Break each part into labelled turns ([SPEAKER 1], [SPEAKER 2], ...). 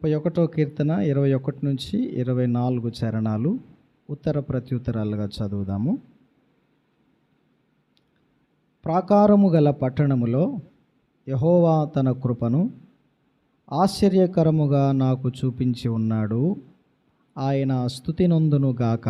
[SPEAKER 1] 31 కీర్తన 21 నుంచి 24 చరణాలు ఉత్తర ప్రత్యుత్తరాలుగా చదువుదాము. ప్రాకారము గల పట్టణములో యెహోవా తన కృపను ఆశ్చర్యకరముగా నాకు చూపించి ఉన్నాడు. ఆయన స్తుతి నొందును గాక.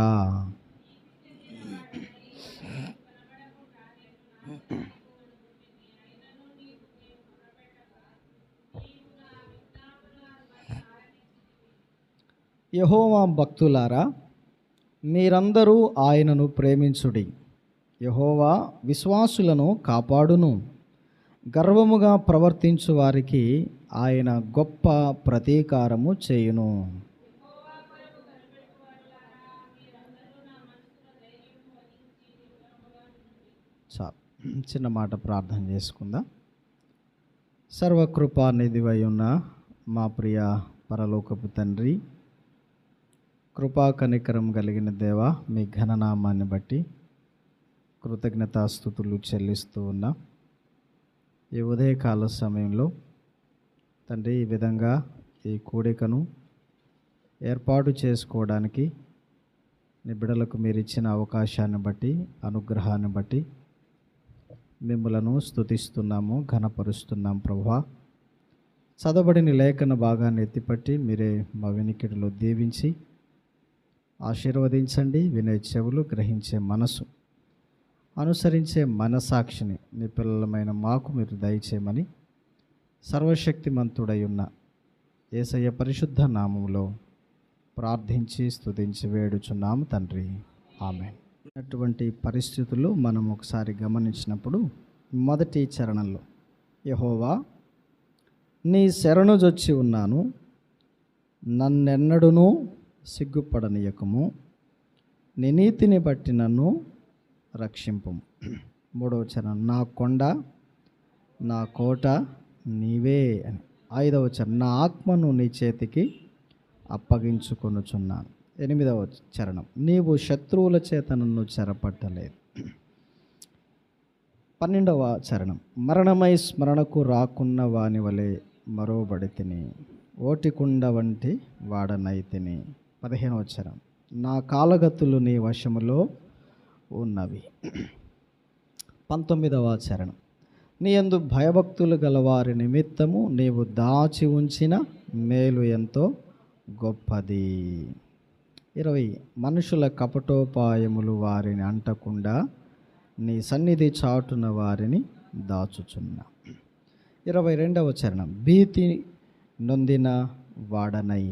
[SPEAKER 1] యెహోవా భక్తులారా, మీరందరూ ఆయనను ప్రేమించుడి. యెహోవా విశ్వాసులను కాపాడును. గర్వముగా ప్రవర్తించు వారికి ఆయన గొప్ప ప్రతీకారము చేయును. చిన్న మాట ప్రార్థన చేసుకుందాం. సర్వకృపానిధివై ఉన్న మా ప్రియ పరలోకపు తండ్రి, కృపా కనికరం కలిగిన దేవ, మీ ఘననామాన్ని బట్టి కృతజ్ఞతాస్తుతులు చెల్లిస్తూ ఉన్నా. ఈ ఉదయకాల సమయంలో తండ్రి, ఈ విధంగా ఈ కూడికను ఏర్పాటు చేసుకోవడానికి నీ బిడ్డలకు మీరు ఇచ్చిన అవకాశాన్ని బట్టి, అనుగ్రహాన్ని బట్టి మిమ్మలను స్తుతిస్తున్నాము, ఘనపరుస్తున్నాం. ప్రభువా, చదవబడిన లేఖన భాగాన్ని ఎత్తిపట్టి మీరే మా వినికిడిలో దీవించి ఆశీర్వదించండి. వినే చెవులు, గ్రహించే మనసు, అనుసరించే మనసాక్షిని నీ పిల్లలమైన మాకు మీరు దయచేయమని సర్వశక్తిమంతుడై ఉన్న యేసయ్య పరిశుద్ధ నామములో ప్రార్థించి స్తుతించి వేడుచున్నాము తండ్రి, ఆమేన్. అటువంటి పరిస్థితులు మనం ఒకసారి గమనించినప్పుడు మొదటి చరణంలో యెహోవా నీ శరణుజొచ్చి ఉన్నాను, నన్నెన్నడునూ సిగ్గుపడనీయకము, నీ నీతిని బట్టి నన్ను రక్షింపుము. 3వ చరణం నా కొండ నా కోట నీవే అని. 5వ చరణం నా ఆత్మను నీ చేతికి అప్పగించుకొనుచున్నాను. 8వ చరణం నీవు శత్రువుల చేత నన్ను చెరపట్టలేదు. 12వ చరణం మరణమై స్మరణకు రాకున్న వాని వలె మరోబడితిని, ఓటికుండ వంటి వాడనైతిని. 15వ చరణం నా కాలగతులు నీ వశములో ఉన్నవి. 19వ చరణం నీ యందు భయభక్తులు గలవారి నిమిత్తము నీవు దాచి ఉంచిన మేలు ఎంతో గొప్పది. 20 మనుషుల కపటోపాయములు వారిని అంటకుండా నీ సన్నిధి చాటున వారిని దాచుచున్నా. 22వ చరణం భీతి నొందిన వాడనై.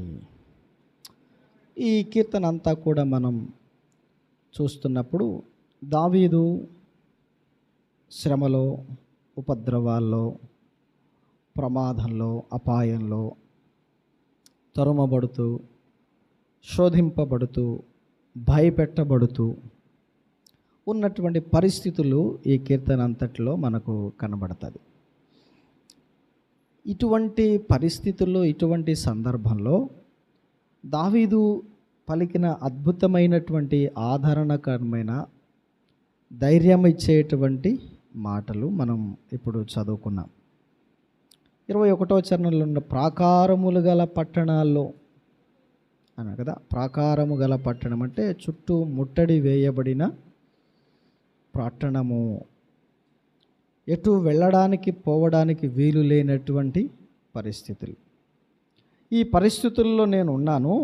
[SPEAKER 1] ఈ కీర్తన అంతా కూడా మనం చూస్తున్నప్పుడు దావీదు శ్రమలో, ఉపద్రవాల్లో, ప్రమాదంలో, అపాయంలో తరుమబడుతూ, శోధింపబడుతూ, భయపెట్టబడుతూ ఉన్నటువంటి పరిస్థితులు ఈ కీర్తన అంతటిలో మనకు కనబడుతుంది. ఇటువంటి పరిస్థితుల్లో, ఇటువంటి సందర్భంలో దావీదు పలికిన అద్భుతమైనటువంటి ఆదరణకరమైన ధైర్యం ఇచ్చేటువంటి మాటలు మనం ఇప్పుడు చదువుకున్నాం. 21వ చరణంలో ఉన్న ప్రాకారములు గల పట్టణాల్లో అన్న కదా. ప్రాకారము గల పట్టణం అంటే చుట్టూ ముట్టడి వేయబడిన పట్టణము, ఎటు వెళ్ళడానికి పోవడానికి వీలు లేనటువంటి పరిస్థితులు. ఈ పరిస్థితుల్లో నేను ఉన్నాను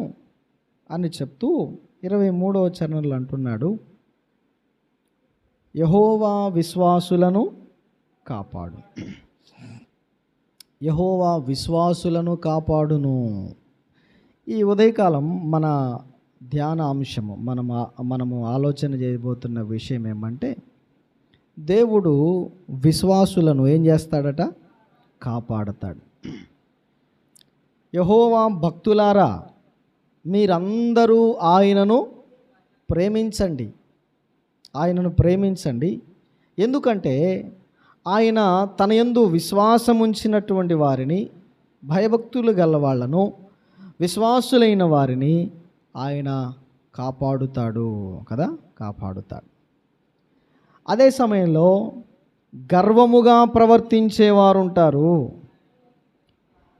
[SPEAKER 1] అని చెప్తూ 23వ చరణంలో అంటున్నాడు, యెహోవా విశ్వాసులను కాపాడు. యెహోవా విశ్వాసులను కాపాడును. ఈ ఉదయకాలం మన ధ్యాన అంశము, మనము ఆలోచన చేయబోతున్న విషయం ఏమంటే, దేవుడు విశ్వాసులను ఏం చేస్తాడట? కాపాడతాడు. యెహోవా భక్తులారా, మీరందరూ ఆయనను ప్రేమించండి. ఆయనను ప్రేమించండి. ఎందుకంటే ఆయన తన యందు విశ్వాసం ఉంచినటువంటి వారిని, భయభక్తులు గల వాళ్ళను, విశ్వాసులైన వారిని ఆయన కాపాడుతాడు కదా, కాపాడుతాడు. అదే సమయంలో గర్వముగా ప్రవర్తించేవారు ఉంటారు.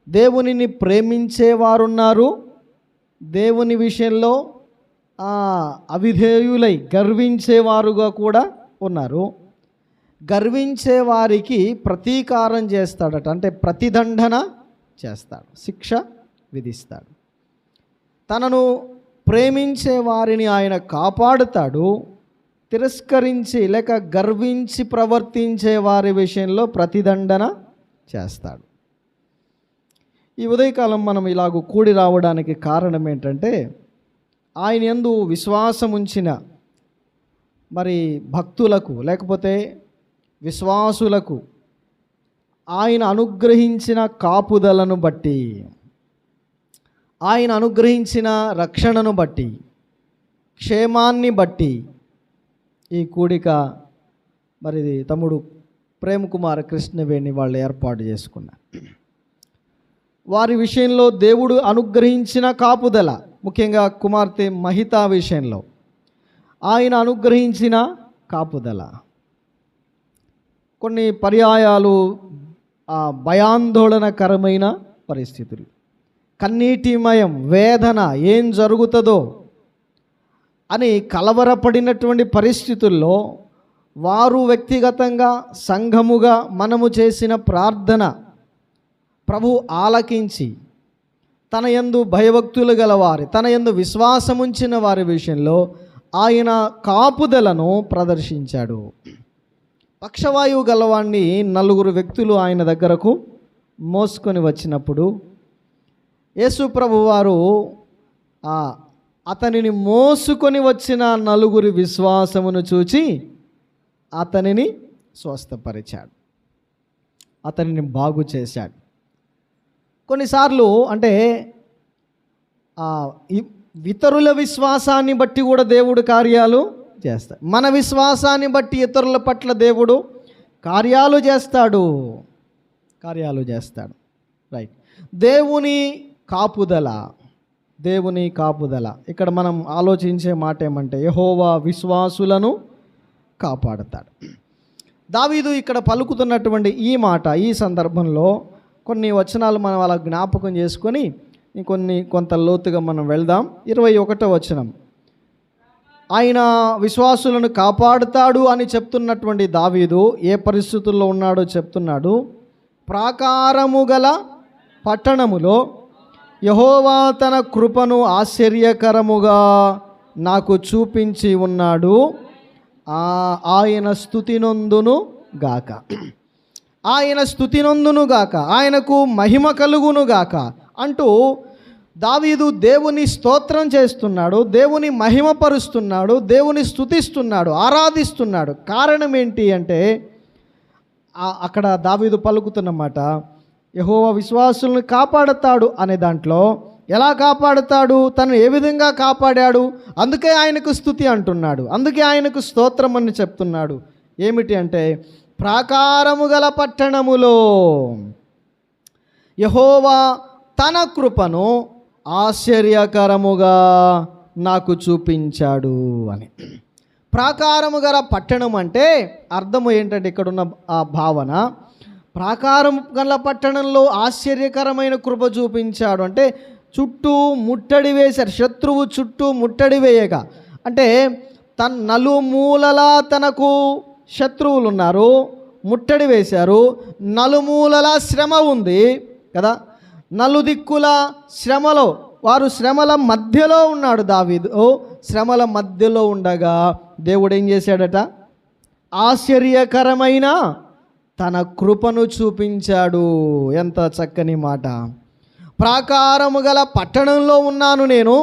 [SPEAKER 1] దేవునిని ప్రేమించేవారున్నారు, దేవుని విషయంలో అవిధేయులై గర్వించేవారుగా కూడా ఉన్నారు. గర్వించే వారికి ప్రతీకారం చేస్తాడట, అంటే ప్రతిదండన చేస్తాడు, శిక్ష విధిస్తాడు. తనను ప్రేమించే వారిని ఆయన కాపాడుతాడు. తిరస్కరించి లేక గర్వించి ప్రవర్తించే వారి విషయంలో ప్రతిదండన చేస్తాడు. ఈ ఉదయకాలం మనం ఇలాగ కూడి రావడానికి కారణం ఏంటంటే, ఆయన యందు విశ్వాసం ఉంచిన మరి భక్తులకు లేకపోతే విశ్వాసులకు ఆయన అనుగ్రహించిన కాపుదలను బట్టి, ఆయన అనుగ్రహించిన రక్షణను బట్టి, క్షేమాన్ని బట్టి ఈ కూడిక మరి తమ్ముడు ప్రేమ్ కుమార్ కృష్ణవేణి వాళ్ళు ఏర్పాటు చేసుకున్నారు. వారి విషయంలో దేవుడు అనుగ్రహించిన కాపుదల, ముఖ్యంగా కుమార్తె మహిత విషయంలో ఆయన అనుగ్రహించిన కాపుదల, కొన్ని పర్యాయాలు భయాందోళనకరమైన పరిస్థితులు, కన్నీటిమయం వేదన, ఏం జరుగుతుందో అని కలవరపడినటువంటి పరిస్థితుల్లో వారు వ్యక్తిగతంగా సంఘముగా మనము చేసిన ప్రార్థన ప్రభు ఆలకించి తన యందు భయభక్తులు గలవారి, తన యందు విశ్వాసముంచిన వారి విషయంలో ఆయన కాపుదలను ప్రదర్శించాడు. పక్షవాయువు గలవాణ్ణి 4 వ్యక్తులు ఆయన దగ్గరకు మోసుకొని వచ్చినప్పుడు యేసు ప్రభు వారు అతనిని మోసుకొని వచ్చిన 4 విశ్వాసమును చూచి అతనిని స్వస్థపరిచాడు, అతనిని బాగు చేశాడు. కొన్నిసార్లు అంటే ఇతరుల విశ్వాసాన్ని బట్టి కూడా దేవుడు కార్యాలు చేస్తాడు. మన విశ్వాసాన్ని బట్టి ఇతరుల పట్ల దేవుడు కార్యాలు చేస్తాడు. రైట్. దేవుని కాపుదల ఇక్కడ మనం ఆలోచించే మాట ఏమంటే, యెహోవా విశ్వాసులను కాపాడుతాడు. దావీదు ఇక్కడ పలుకుతున్నటువంటి ఈ మాట, ఈ సందర్భంలో కొన్ని వచనాలు మనం అలా జ్ఞాపకం చేసుకొని కొంత లోతుగా మనం వెళ్దాం. 21వ వచనం, ఆయన విశ్వాసులను కాపాడుతాడు అని చెప్తున్నటువంటి దావీదు ఏ పరిస్థితుల్లో ఉన్నాడో చెప్తున్నాడు. ప్రాకారము గల పట్టణములో యెహోవా తన కృపను ఆశ్చర్యకరముగా నాకు చూపించి ఉన్నాడు, ఆయన స్తుతినొందును గాక, ఆయనకు మహిమ కలుగును గాక అంటూ దావీదు దేవుని స్తోత్రం చేస్తున్నాడు, దేవుని మహిమపరుస్తున్నాడు, దేవుని స్తుతిస్తున్నాడు, ఆరాధిస్తున్నాడు. కారణం ఏంటి అంటే, అక్కడ దావీదు పలుకుతున్నమాట, యెహోవా విశ్వాసులను కాపాడుతాడు అనే దాంట్లో ఎలా కాపాడుతాడు, తను ఏ విధంగా కాపాడాడు, అందుకే ఆయనకు స్తుతి అంటున్నాడు, అందుకే ఆయనకు స్తోత్రం అని చెప్తున్నాడు. ఏమిటి అంటే, ప్రాకారము గల పట్టణములో యెహోవా తన కృపను ఆశ్చర్యకరముగా నాకు చూపించాడు అని. ప్రాకారము గల పట్టణం అంటే అర్థము ఏంటంటే, ఇక్కడున్న ఆ భావన, ప్రాకారం గల పట్టణంలో ఆశ్చర్యకరమైన కృప చూపించాడు అంటే చుట్టూ ముట్టడి వేశారు, శత్రువు చుట్టూ ముట్టడి వేయగా, అంటే తన నలుమూలలా తనకు శత్రువులు ఉన్నారు, ముట్టడి వేశారు, నలుమూలలా శ్రమ ఉంది కదా, నలుదిక్కుల శ్రమలో వారు శ్రమల మధ్యలో ఉన్నాడు దావీదు. శ్రమల మధ్యలో ఉండగా దేవుడు ఏం చేశాడట, ఆశ్చర్యకరమైన తన కృపను చూపించాడు. ఎంత చక్కని మాట. ప్రాకారము గల పట్టణంలో ఉన్నాను నేను,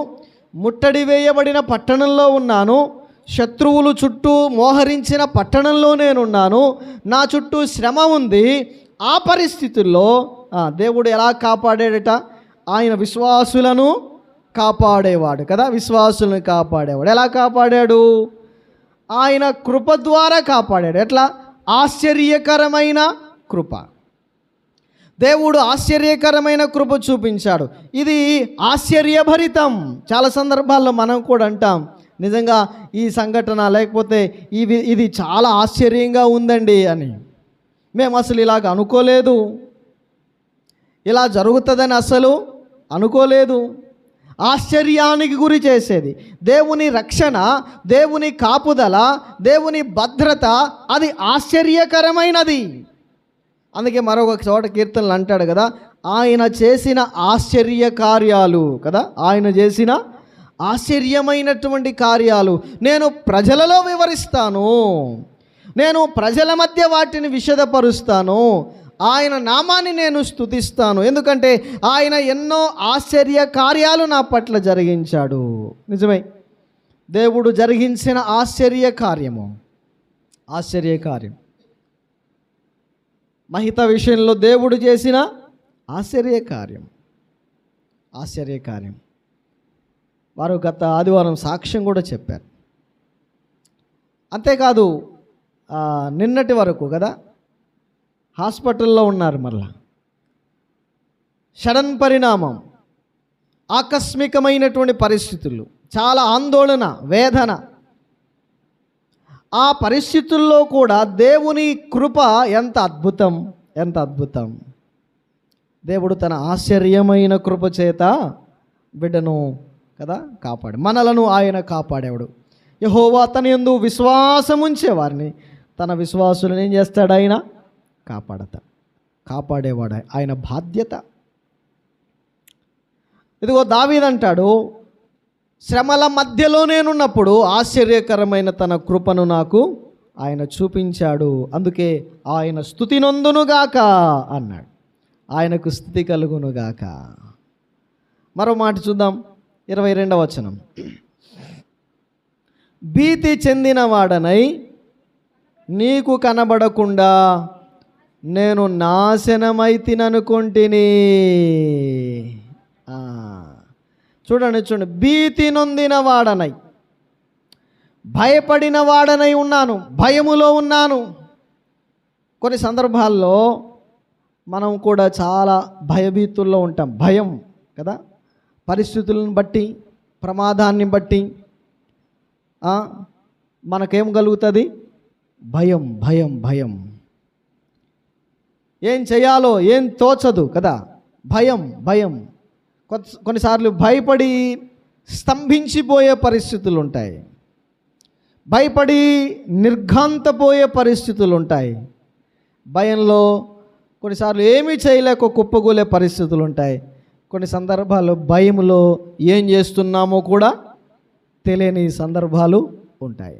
[SPEAKER 1] ముట్టడి వేయబడిన పట్టణంలో ఉన్నాను, శత్రువులు చుట్టూ మోహరించిన పట్టణంలో నేనున్నాను, నా చుట్టూ శ్రమ ఉంది. ఆ పరిస్థితుల్లో దేవుడు ఎలా కాపాడాడట, ఆయన విశ్వాసులను కాపాడేవాడు కదా, విశ్వాసులను కాపాడేవాడు. ఎలా కాపాడాడు, ఆయన కృప ద్వారా కాపాడాడు. ఎట్లా, ఆశ్చర్యకరమైన కృప. దేవుడు ఆశ్చర్యకరమైన కృప చూపించాడు. ఇది ఆశ్చర్యభరితం. చాలా సందర్భాల్లో మనం కూడా అంటాం, నిజంగా ఈ సంఘటన లేకపోతే ఇది చాలా ఆశ్చర్యంగా ఉందండి అని. మేము అసలు ఇలాగ అనుకోలేదు. ఇలా జరుగుతుందని అసలు అనుకోలేదు. ఆశ్చర్యానికి గురి చేసేది దేవుని రక్షణ, దేవుని కాపుదల, దేవుని భద్రత, అది ఆశ్చర్యకరమైనది. అందుకే మరొక చోట కీర్తనలు అంటాడు కదా, ఆయన చేసిన ఆశ్చర్య కార్యాలు కదా, ఆయన చేసిన ఆశ్చర్యమైనటువంటి కార్యాలు నేను ప్రజలలో వివరిస్తాను, నేను ప్రజల మధ్య వాటిని విశదపరుస్తాను, ఆయన నామాన్ని నేను స్తుతిస్తాను, ఎందుకంటే ఆయన ఎన్నో ఆశ్చర్య కార్యాలు నా పట్ల జరిగించాడు. నిజమే, దేవుడు జరిగించిన ఆశ్చర్య కార్యం మహిత విషయంలో దేవుడు చేసిన ఆశ్చర్యకార్యం. వారు గత ఆదివారం సాక్ష్యం కూడా చెప్పారు. అంతేకాదు నిన్నటి వరకు కదా హాస్పిటల్లో ఉన్నారు. మళ్ళా సడన్ పరిణామం, ఆకస్మికమైనటువంటి పరిస్థితులు, చాలా ఆందోళన, వేదన. ఆ పరిస్థితుల్లో కూడా దేవుని కృప ఎంత అద్భుతం. దేవుడు తన ఆశ్చర్యమైన కృప చేత బిడ్డను కదా కాపాడు, మనలను ఆయన కాపాడేవాడు. యెహోవా తన యందు విశ్వాసం ఉంచే వారిని, తన విశ్వాసులను ఏం చేస్తాడు? ఆయన కాపాడేవాడు, ఆయన బాధ్యత. ఇదిగో దావీదు అంటాడు, శ్రమల మధ్యలో నేనున్నప్పుడు ఆశ్చర్యకరమైన తన కృపను నాకు ఆయన చూపించాడు, అందుకే ఆయన స్తుతి నొందునుగాక అన్నాడు. ఆయనకు స్తుతి కలుగునుగాక. మరో మాట చూద్దాం, 22వ వచనం. భీతి చెందిన వాడనై నీకు కనబడకుండా నేను నాశనమైతిననుకొంటిని. చూడండి, భీతి నొందిన వాడనై, భయపడిన వాడనై ఉన్నాను, భయములో ఉన్నాను. కొన్ని సందర్భాల్లో మనం కూడా చాలా భయభీతుల్లో ఉంటాం. భయం కదా, పరిస్థితులను బట్టి, ప్రమాదాన్ని బట్టి మనకేం కలుగుతుంది? భయం. ఏం చేయాలో ఏం తోచదు కదా, భయం. కొన్నిసార్లు భయపడి స్తంభించిపోయే పరిస్థితులు ఉంటాయి, భయపడి నిర్ఘాంతపోయే పరిస్థితులు ఉంటాయి, భయంలో కొన్నిసార్లు ఏమీ చేయలేక కుప్పగూలే పరిస్థితులు ఉంటాయి. కొన్ని సందర్భాల్లో భయంలో ఏం చేస్తున్నామో కూడా తెలియని సందర్భాలు ఉంటాయి.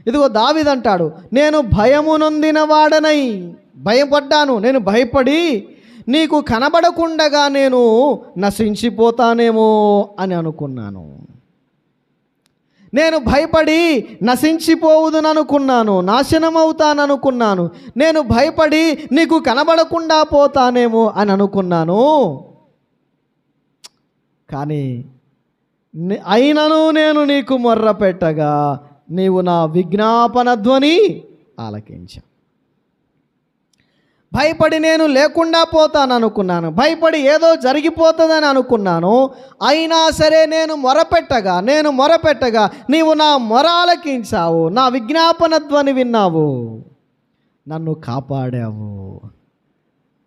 [SPEAKER 1] ఇదిగో దావీదు అంటాడు, నేను భయము నొందిన వాడనై, భయపడ్డాను, నేను భయపడి నీకు కనబడకుండగా నేను నశించిపోతానేమో అని అనుకున్నాను. నేను భయపడి నశించిపోవుదుననుకున్నాను, నాశనమవుతాననుకున్నాను. నేను భయపడి నీకు కనబడకుండా పోతానేమో అని అనుకున్నాను. కానీ అయినను నేను నీకు మొర్ర పెట్టగా నీవు నా విజ్ఞాపన ధ్వని ఆలకించావు. భయపడి నేను లేకుండా పోతాననుకున్నాను, భయపడి ఏదో జరిగిపోతుందని అనుకున్నాను. అయినా సరే నేను మొరపెట్టగా నీవు నా మొర ఆలకించావు, నా విజ్ఞాపన ధ్వని విన్నావు, నన్ను కాపాడావు.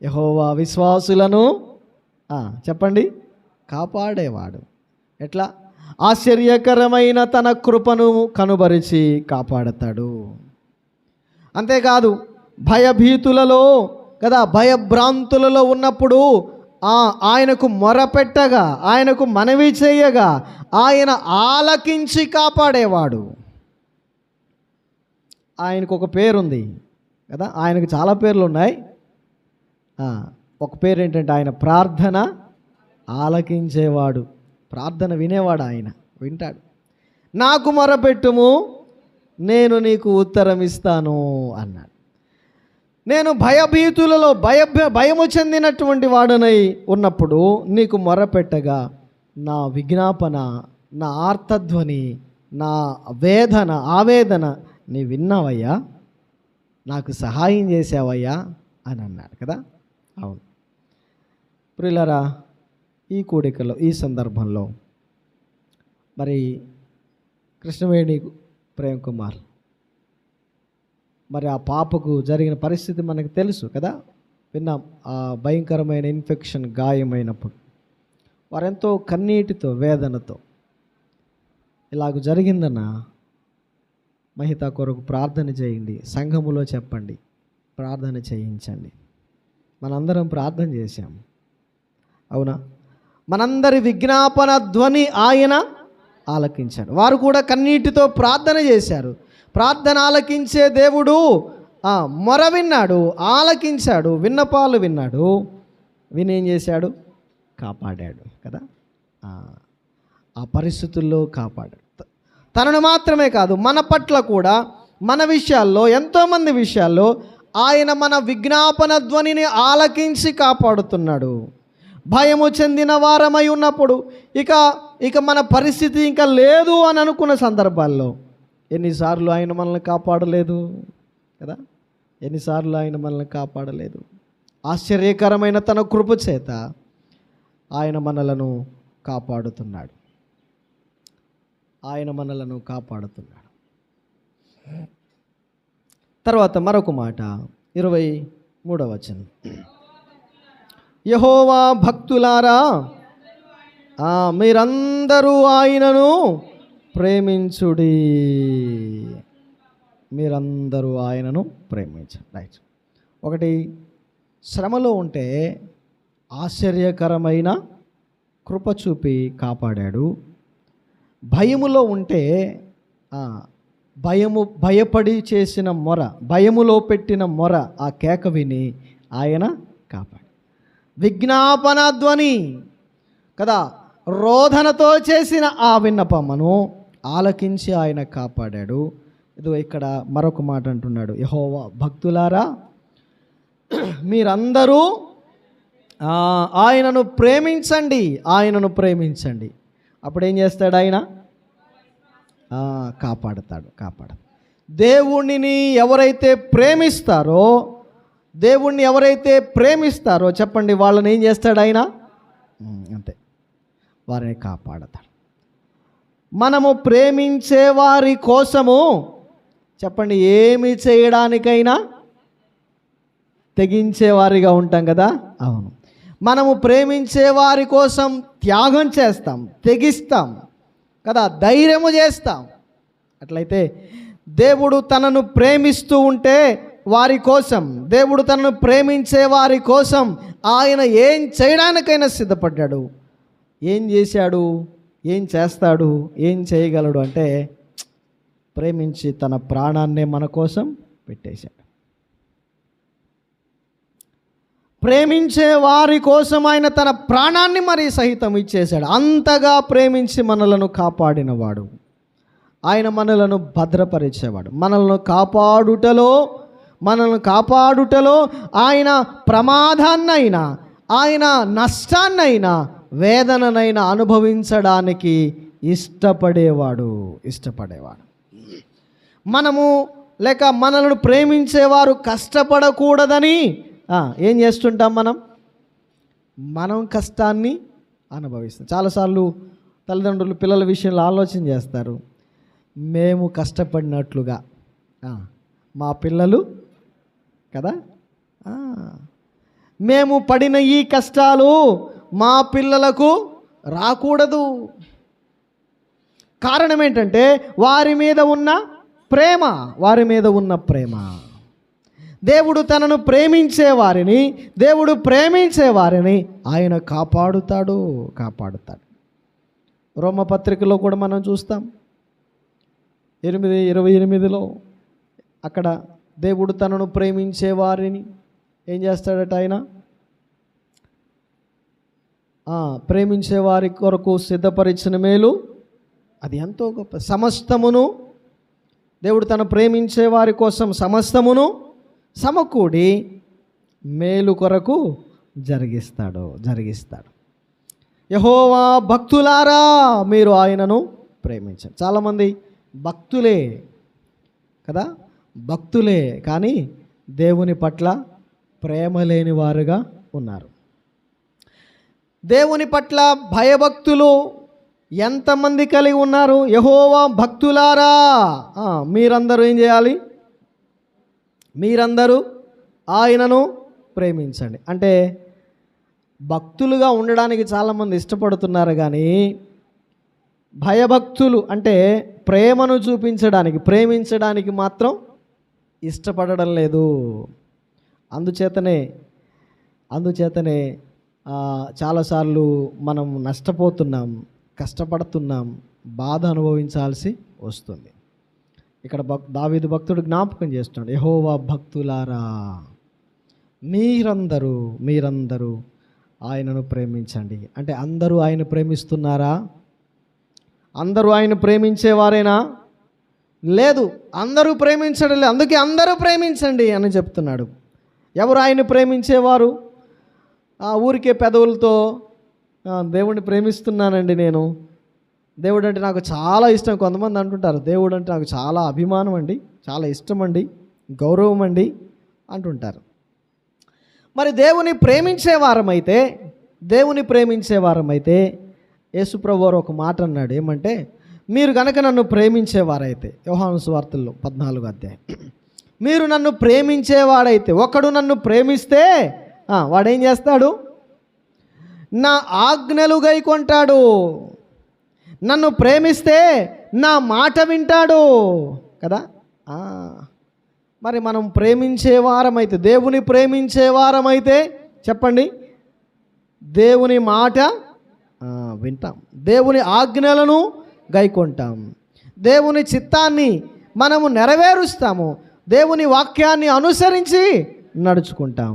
[SPEAKER 1] యెహోవా విశ్వాసులను చెప్పండి కాపాడేవాడు. ఎట్లా? ఆశ్చర్యకరమైన తన కృపను కనుబరిచి కాపాడతాడు. అంతేకాదు భయభీతులలో కదా, భయభ్రాంతులలో ఉన్నప్పుడు ఆయనకు మొరపెట్టగా, ఆయనకు మనవి చేయగా ఆయన ఆలకించి కాపాడేవాడు. ఆయనకు ఒక పేరుంది కదా, ఆయనకు చాలా పేర్లు ఉన్నాయి. ఒక పేరు ఏంటంటే ఆయన ప్రార్థన ఆలకించేవాడు, ప్రార్థన వినేవాడు. ఆయన వింటాడు. నాకు మొరపెట్టుము నేను నీకు ఉత్తరం ఇస్తాను అన్నాడు. నేను భయభీతులలో భయము చెందినటువంటి వాడనై ఉన్నప్పుడు నీకు మొరపెట్టగా నా విజ్ఞాపన, నా ఆర్తధ్వని, నా ఆవేదన నీ విన్నావయ్యా, నాకు సహాయం చేసావయ్యా అని అన్నాడు కదా. అవును ప్రియులారా, ఈ కూడికలో ఈ సందర్భంలో మరి కృష్ణవేణి ప్రేమ్ కుమార్, మరి ఆ పాపకు జరిగిన పరిస్థితి మనకు తెలుసు కదా. విన్నాం. ఆ భయంకరమైన ఇన్ఫెక్షన్ గాయమైనప్పుడు వారెంతో కన్నీటితో వేదనతో ఇలాగ జరిగిందన్న మహిత కొరకు ప్రార్థన చేయండి, సంఘములో చెప్పండి, ప్రార్థన చేయించండి. మనందరం ప్రార్థన చేశాం, అవునా? మనందరి విజ్ఞాపన ధ్వని ఆయన ఆలకించాడు. వారు కూడా కన్నీటితో ప్రార్థన చేశారు. ప్రార్థన ఆలకించే దేవుడు మొర విన్నాడు, ఆలకించాడు, విన్నపాలు విన్నాడు. వినేం చేశాడు? కాపాడాడు కదా. ఆ పరిస్థితుల్లో కాపాడాడు. తనను మాత్రమే కాదు, మన పట్ల కూడా, మన విషయాల్లో, ఎంతోమంది విషయాల్లో ఆయన మన విజ్ఞాపన ధ్వనిని ఆలకించి కాపాడుతున్నాడు. భయము చెందిన వారమై ఉన్నప్పుడు ఇక మన పరిస్థితి ఇంకా లేదు అని అనుకున్న సందర్భాల్లో ఎన్నిసార్లు ఆయన మనల్ని కాపాడలేదు కదా. ఎన్నిసార్లు ఆయన మనల్ని కాపాడలేదు. ఆశ్చర్యకరమైన తన కృప చేత ఆయన మనలను కాపాడుతున్నాడు. ఆయన మనలను కాపాడుతున్నాడు. తర్వాత మరొక మాట 23వ వచనం, యెహోవా భక్తులారా మీరందరూ ఆయనను ప్రేమించుడి. మీరందరూ ఆయనను ప్రేమించండి. రైట్. ఒకటి, శ్రమలో ఉంటే ఆశ్చర్యకరమైన కృప చూపి కాపాడాడు. భయములో ఉంటే భయపడి చేసిన మొర, భయములో పెట్టిన మొర, ఆ కేక విని ఆయన కాపాడు. విజ్ఞాపన ధ్వని కదా, రోదనతో చేసిన ఆ విన్నపమును ఆలకించి ఆయన కాపాడాడు. ఇదో ఇక్కడ మరొక మాట అంటున్నాడు, యెహోవా భక్తులారా మీరందరూ ఆయనను ప్రేమించండి, ఆయనను ప్రేమించండి. అప్పుడేం చేస్తాడు ఆయన? కాపాడతాడు. దేవుణ్ణి ఎవరైతే ప్రేమిస్తారో చెప్పండి, వాళ్ళని ఏం చేస్తాడు ఆయన? అంతే, వారిని కాపాడతాడు. మనము ప్రేమించే వారి కోసము చెప్పండి ఏమి చేయడానికైనా తెగించేవారిగా ఉంటాం కదా. అవును, మనము ప్రేమించే వారి కోసం త్యాగం చేస్తాం, తెగిస్తాం కదా, ధైర్యము చేస్తాం. అట్లయితే దేవుడు తనను ప్రేమిస్తూ ఉంటే వారి కోసం, దేవుడు తనను ప్రేమించే వారి కోసం ఆయన ఏం చేయడానికైనా సిద్ధపడ్డాడు. ఏం చేశాడు, ఏం చేస్తాడు, ఏం చేయగలడు అంటే ప్రేమించి తన ప్రాణాన్నే మన కోసం పెట్టేశాడు. ప్రేమించే వారి కోసం ఆయన తన ప్రాణాన్ని మరి సహితం ఇచ్చేశాడు. అంతగా ప్రేమించి మనలను కాపాడినవాడు, ఆయన మనలను భద్రపరిచేవాడు. మనల్ని కాపాడుటలో ఆయన ప్రమాదాన్నైనా, ఆయన నష్టాన్నైనా, వేదననైనా అనుభవించడానికి ఇష్టపడేవాడు. మనలను ప్రేమించేవారు కష్టపడకూడదని ఏం చేస్తుంటాం? మనం కష్టాన్ని అనుభవిస్తాం. చాలాసార్లు తల్లిదండ్రులు పిల్లల విషయంలో ఆలోచన చేస్తారు, మేము కష్టపడినట్లుగా మా పిల్లలు కదా, మేము పడిన ఈ కష్టాలు మా పిల్లలకు రాకూడదు. కారణం ఏంటంటే వారి మీద ఉన్న ప్రేమ. దేవుడు తనను ప్రేమించే వారిని ఆయన కాపాడుతాడు. రోమపత్రికలో కూడా మనం చూస్తాం 8:28లో అక్కడ దేవుడు తనను ప్రేమించే వారిని ఏం చేస్తాడట? ఆయన ప్రేమించే వారి కొరకు సిద్ధపరిచిన మేలు అది ఎంతో గొప్ప. సమస్తమును దేవుడు తను ప్రేమించే వారి కోసం సమస్తమును సమకూడి మేలు కొరకు జరిగిస్తాడు. యెహోవా భక్తులారా మీరు ఆయనను ప్రేమించండి. చాలామంది భక్తులే కదా, భక్తులే కానీ దేవుని పట్ల ప్రేమ లేని వారుగా ఉన్నారు. దేవుని పట్ల భయభక్తులు ఎంతమంది కలిగి ఉన్నారు? యెహోవా భక్తులారా మీరందరూ ఏం చేయాలి? మీరందరూ ఆయనను ప్రేమించండి. అంటే భక్తులుగా ఉండడానికి చాలామంది ఇష్టపడుతున్నారు, కానీ భయభక్తులు అంటే ప్రేమను చూపించడానికి, ప్రేమించడానికి మాత్రం ఇష్టపడడం లేదు. అందుచేతనే చాలాసార్లు మనం నష్టపోతున్నాం, కష్టపడుతున్నాం, బాధ అనుభవించాల్సి వస్తుంది. ఇక్కడ దావీదు భక్తుడు జ్ఞాపకం చేస్తున్నాడు, యెహోవా భక్తులారా మీరందరూ ఆయనను ప్రేమించండి. అంటే అందరూ ఆయన ప్రేమిస్తున్నారా? అందరూ ఆయన ప్రేమించేవారేనా? లేదు, అందరూ ప్రేమించడం లేదు. అందుకే అందరూ ప్రేమించండి అని చెప్తున్నాడు. ఎవరు ఆయన ప్రేమించేవారు? ఊరికే పెదవులతో దేవుడిని ప్రేమిస్తున్నానండి, నేను దేవుడు అంటే నాకు చాలా ఇష్టం. కొంతమంది అంటుంటారు, దేవుడు అంటే నాకు చాలా అభిమానం అండి, చాలా ఇష్టం అండి, గౌరవం అండి అంటుంటారు. మరి దేవుని ప్రేమించేవారమైతే యేసుప్రభు వారు ఒక మాట అన్నాడు. ఏమంటే, మీరు కనుక నన్ను ప్రేమించేవారైతే, యోహాను సువార్తల్లో 14వ అధ్యాయం, మీరు నన్ను ప్రేమించేవాడైతే, ఒకడు నన్ను ప్రేమిస్తే వాడేం చేస్తాడు? నా ఆజ్ఞలు గైకొంటాడు. నన్ను ప్రేమిస్తే నా మాట వింటాడు కదా. మరి మనం ప్రేమించేవారమైతే, దేవుని ప్రేమించేవారమైతే చెప్పండి, దేవుని మాట వింటాం, దేవుని ఆజ్ఞలను గైకొంటాం, దేవుని చిత్తాన్ని మనము నెరవేరుస్తాము, దేవుని వాక్యాన్ని అనుసరించి నడుచుకుంటాం.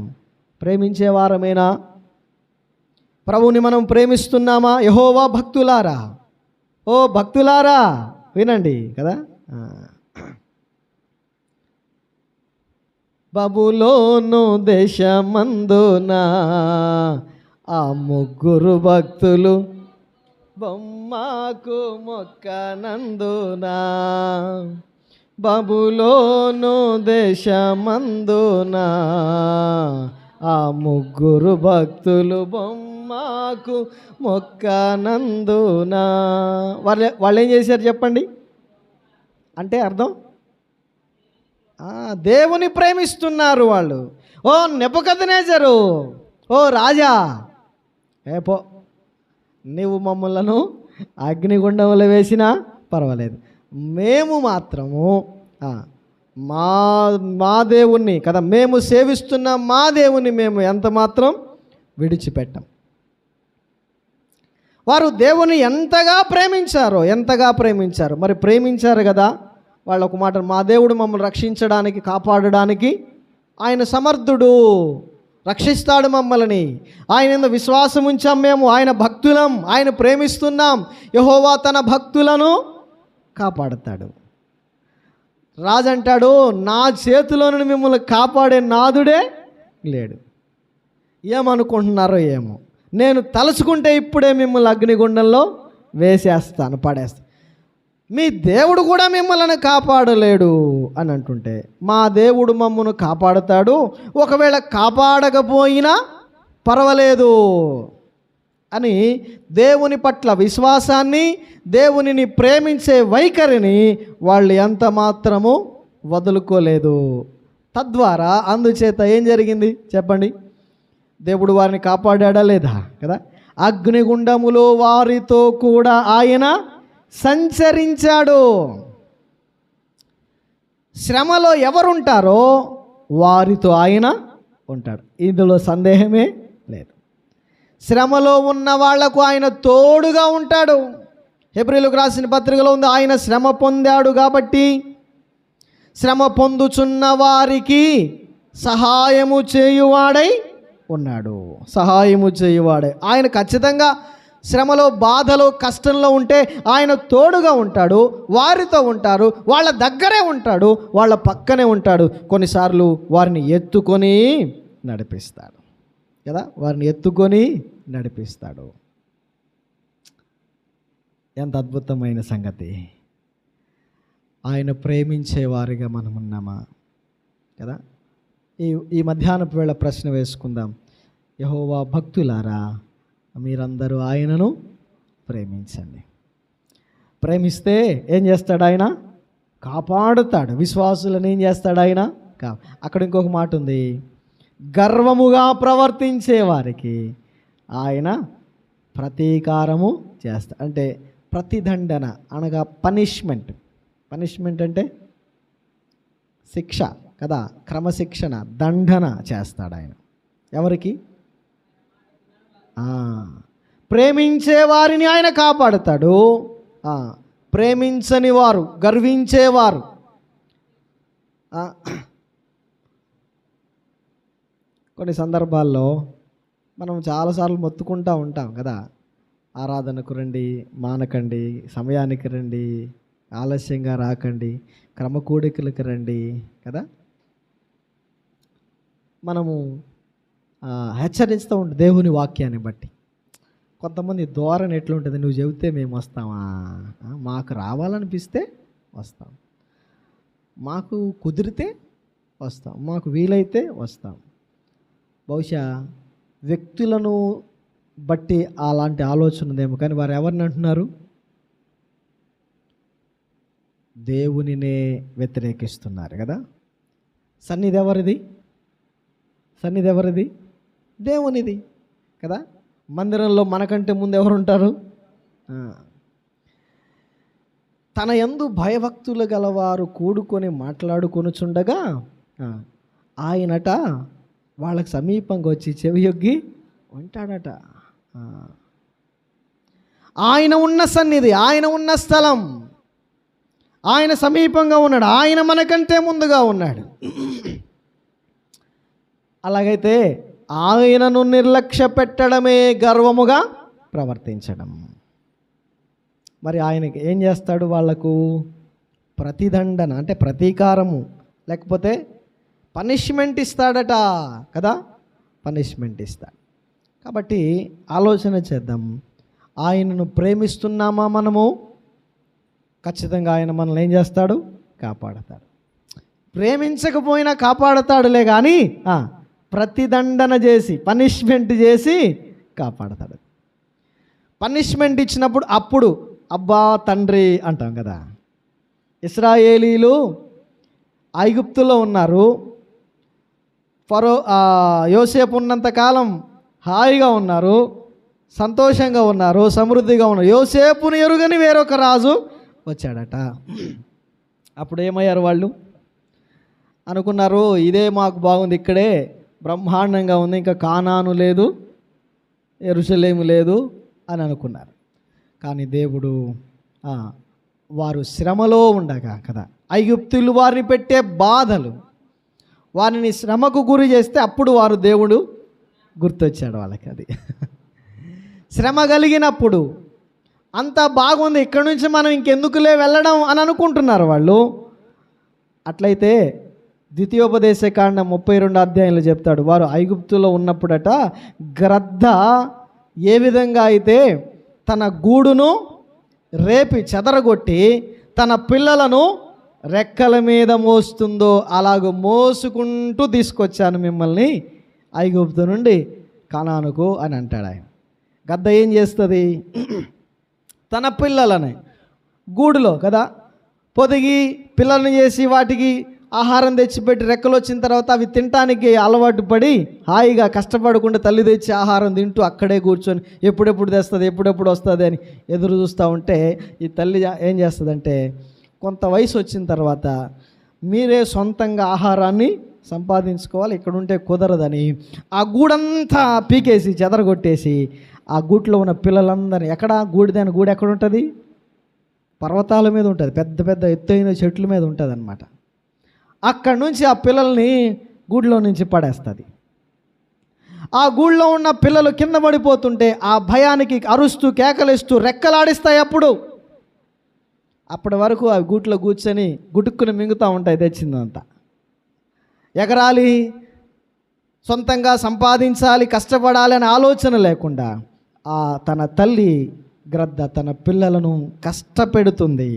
[SPEAKER 1] ప్రేమించేవారమేనా? ప్రభువుని మనం ప్రేమిస్తున్నామా? యెహోవా భక్తులారా, ఓ భక్తులారా వినండి కదా. బబులోను దేశమందున ఆ ముగ్గురు భక్తులు బొమ్మకు మొక్కనందున, బబులోను దేశమందున ఆ ముగ్గురు భక్తులు బొమ్మకు మొక్కనందున. వాళ్ళు ఏం చేశారు చెప్పండి? అంటే అర్థం, దేవుని ప్రేమిస్తున్నారు వాళ్ళు. ఓ నెబుకద్నెజరు, ఓ రాజా, పో, నీవు మమ్మలను అగ్నిగుండంలో వేసినా పర్వాలేదు, మేము మాత్రము మా దేవుణ్ణి కదా, మేము సేవిస్తున్న మా దేవుణ్ణి మేము ఎంత మాత్రం విడిచిపెట్టాం. వారు దేవుని ఎంతగా ప్రేమించారు. మరి ప్రేమించారు కదా, వాళ్ళు ఒక మాట, మా దేవుడు మమ్మల్ని రక్షించడానికి, కాపాడడానికి ఆయన సమర్థుడు, రక్షిస్తాడు మమ్మల్ని, ఆయన మీద విశ్వాసం ఉంచాం మేము, ఆయన భక్తులం, ఆయన ప్రేమిస్తున్నాం, యెహోవా తన భక్తులను కాపాడుతాడు. రాజు అంటాడు, నా చేతిలో నుండి మిమ్మల్ని కాపాడే నాదుడే లేడు. ఏమనుకుంటున్నారో ఏమో, నేను తలుచుకుంటే ఇప్పుడే మిమ్మల్ని అగ్నిగుండంలో వేసేస్తాను, పడేస్తాను, మీ దేవుడు కూడా మిమ్మల్ని కాపాడలేడు అని అంటుంటే, మా దేవుడు మమ్మను కాపాడుతాడు, ఒకవేళ కాపాడకపోయినా పర్వాలేదు అని దేవుని పట్ల విశ్వాసాన్ని, దేవునిని ప్రేమించే వైఖరిని వాళ్ళు ఎంత మాత్రము వదులుకోలేదు. తద్వారా అందుచేత ఏం జరిగింది చెప్పండి? దేవుడు వారిని కాపాడా లేదా కదా. అగ్నిగుండములో వారితో కూడా ఆయన సంచరించాడు. శ్రమలో ఎవరుంటారో వారితో ఆయన ఉంటాడు, ఇందులో సందేహమే లేదు. శ్రమలో ఉన్న వాళ్లకు ఆయన తోడుగా ఉంటాడు. హెబ్రీయులకు రాసిన పత్రికలో ఉంది, ఆయన శ్రమ పొందాడు కాబట్టి శ్రమ పొందుచున్న వారికి సహాయము చేయువాడై ఉన్నాడు. ఆయన ఖచ్చితంగా శ్రమలో, బాధలో, కష్టంలో ఉంటే ఆయన తోడుగా ఉంటాడు, వారితో ఉంటారు, వాళ్ళ దగ్గరే ఉంటాడు, వాళ్ళ పక్కనే ఉంటాడు. కొన్నిసార్లు వారిని ఎత్తుకొని నడిపిస్తాడు కదా, నడిపిస్తాడు. ఎంత అద్భుతమైన సంగతి. ఆయన ప్రేమించేవారిగా మనం ఉన్నామా కదా. ఈ మధ్యాహ్నపు వేళ ప్రశ్న వేసుకుందాం. యెహోవా భక్తులారా మీరందరూ ఆయనను ప్రేమించండి. ప్రేమిస్తే ఏం చేస్తాడు ఆయన? కాపాడుతాడు. విశ్వాసులను ఏం చేస్తాడు ఆయన? అక్కడ ఇంకొక మాట ఉంది, గర్వముగా ప్రవర్తించే వారికి ఆయన ప్రతీకారము చేస్తా, అంటే ప్రతిదండన అనగా పనిష్మెంట్. పనిష్మెంట్ అంటే శిక్ష కదా, క్రమశిక్షణ, దండన చేస్తాడు ఆయన. ఎవరికి? ప్రేమించే వారిని ఆయన కాపాడుతాడు. ప్రేమించని వారు, గర్వించేవారు, కొన్ని సందర్భాల్లో మనం చాలాసార్లు మొత్తుకుంటూ ఉంటాం కదా, ఆరాధనకు రండి, మానకండి, సమయానికి రండి, ఆలస్యంగా రాకండి, క్రమకూడికలకు రండి కదా. మనము హెచ్చరిస్తూ ఉంటుంది దేవుని వాక్యాన్ని బట్టి. కొంతమంది ధోరణి ఎట్లుంటుంది, నువ్వు చెబితే మేము వస్తామా, మాకు రావాలనిపిస్తే వస్తాం, మాకు కుదిరితే వస్తాం, మాకు వీలైతే వస్తాం. బహుశా వ్యక్తులను బట్టి అలాంటి ఆలోచన ఉందేమో, కానీ వారు ఎవరిని అంటున్నారు? దేవునినే వ్యతిరేకిస్తున్నారు కదా. సన్నిధి ఎవరిది? సన్నిధి ఎవరిది? దేవునిది కదా. మందిరంలో మనకంటే ముందు ఎవరు ఉంటారు? తన యందు భయభక్తులు గలవారు కూడుకొని మాట్లాడుకొనుచుండగా ఆయనట వాళ్ళకి సమీపంగా వచ్చి చెవియొగ్గి ఉంటాడట. ఆయన ఉన్న సన్నిధి, ఆయన ఉన్న స్థలం, ఆయన సమీపంగా ఉన్నాడు, ఆయన మనకంటే ముందుగా ఉన్నాడు. అలాగైతే ఆయనను నిర్లక్ష్య పెట్టడమే గర్వముగా ప్రవర్తించడం. మరి ఆయనకి ఏం చేస్తాడు? వాళ్లకు ప్రతిదండన అంటే ప్రతీకారము, లేకపోతే పనిష్మెంట్ ఇస్తాడట కదా. పనిష్మెంట్ ఇస్తాడు. కాబట్టి ఆలోచన చేద్దాం, ఆయనను ప్రేమిస్తున్నామా మనము? ఖచ్చితంగా ఆయన మనల్ని ఏం చేస్తాడు? కాపాడతాడు. ప్రేమించకపోయినా కాపాడతాడులే, కానీ ప్రతిదండన చేసి, పనిష్మెంట్ చేసి కాపాడతాడు. పనిష్మెంట్ ఇచ్చినప్పుడు అప్పుడు అబ్బా తండ్రి అంటాం కదా. ఇశ్రాయేలీలు ఐగుప్తులో ఉన్నారు. ఫరో యోసేపు ఉన్నంతకాలం హాయిగా ఉన్నారు, సంతోషంగా ఉన్నారు, సమృద్ధిగా ఉన్నారు. యోసేపుని ఎరుగని వేరొక రాజు వచ్చాడట. అప్పుడు ఏమయ్యారు వాళ్ళు? అనుకున్నారు ఇదే మాకు బాగుంది, ఇక్కడే బ్రహ్మాండంగా ఉంది, ఇంకా కానాను లేదు, యెరూషలేము లేదు అని అనుకున్నారు. కానీ దేవుడు వారు శ్రమలో ఉండగా కదా, ఐగుప్తులు వారిని పెట్టే బాధలు, వారిని శ్రమకు గురి చేస్తే అప్పుడు వారు దేవుడు గుర్తొచ్చాడు వాళ్ళకి. అది శ్రమ కలిగినప్పుడు అంతా బాగుంది, ఇక్కడ నుంచి మనం ఇంకెందుకులే వెళ్ళడం అని అనుకుంటున్నారు వాళ్ళు. అట్లయితే ద్వితీయోపదేశకాండం 32 అధ్యాయంలో చెప్తాడు, వారు ఐగుప్తులో ఉన్నప్పుడట గ్రద్ద ఏ విధంగా అయితే తన గూడును రేపి చెదరగొట్టి తన పిల్లలను రెక్కల మీద మోస్తుందో అలాగ మోసుకుంటూ తీసుకొచ్చాను మిమ్మల్ని ఐగుప్తు నుండి కానానుకు అని అంటాడు ఆయన. గద్ద ఏం చేస్తుంది? తన పిల్లలని గూడులో కదా పొదిగి పిల్లల్ని చేసి వాటికి ఆహారం తెచ్చిపెట్టి రెక్కలు వచ్చిన తర్వాత అవి తినటానికి అలవాటు పడి హాయిగా కష్టపడకుండా తల్లి తెచ్చి ఆహారం తింటూ అక్కడే కూర్చొని ఎప్పుడెప్పుడు తెస్తుంది, ఎప్పుడెప్పుడు వస్తుంది అని ఎదురు చూస్తూ ఉంటే ఈ తల్లి ఏం చేస్తుందంటే కొంత వయసు వచ్చిన తర్వాత మీరే సొంతంగా ఆహారాన్ని సంపాదించుకోవాలి, ఇక్కడ ఉంటే కుదరదని ఆ గూడంతా పీకేసి చెదరగొట్టేసి ఆ గూట్లో ఉన్న పిల్లలందరినీ గూడు ఎక్కడ ఉంటుంది? పర్వతాల మీద ఉంటుంది, పెద్ద పెద్ద ఎత్తైన చెట్ల మీద ఉంటుంది అన్నమాట. అక్కడి నుంచి ఆ పిల్లల్ని గూడులో నుంచి పడేస్తుంది. ఆ గూడులో ఉన్న పిల్లలు కింద పడిపోతుంటే ఆ భయానికి అరుస్తూ కేకలేస్తూ రెక్కలాడిస్తాయి. అప్పటి వరకు ఆ గూట్లో కూర్చొని గుటుక్కుని మింగుతూ ఉంటాయి తెచ్చిందంతా. ఎగరాలి, సొంతంగా సంపాదించాలి, కష్టపడాలి అనే ఆలోచన లేకుండా తన తల్లి గ్రద్ద తన పిల్లలను కష్టపెడుతుంది.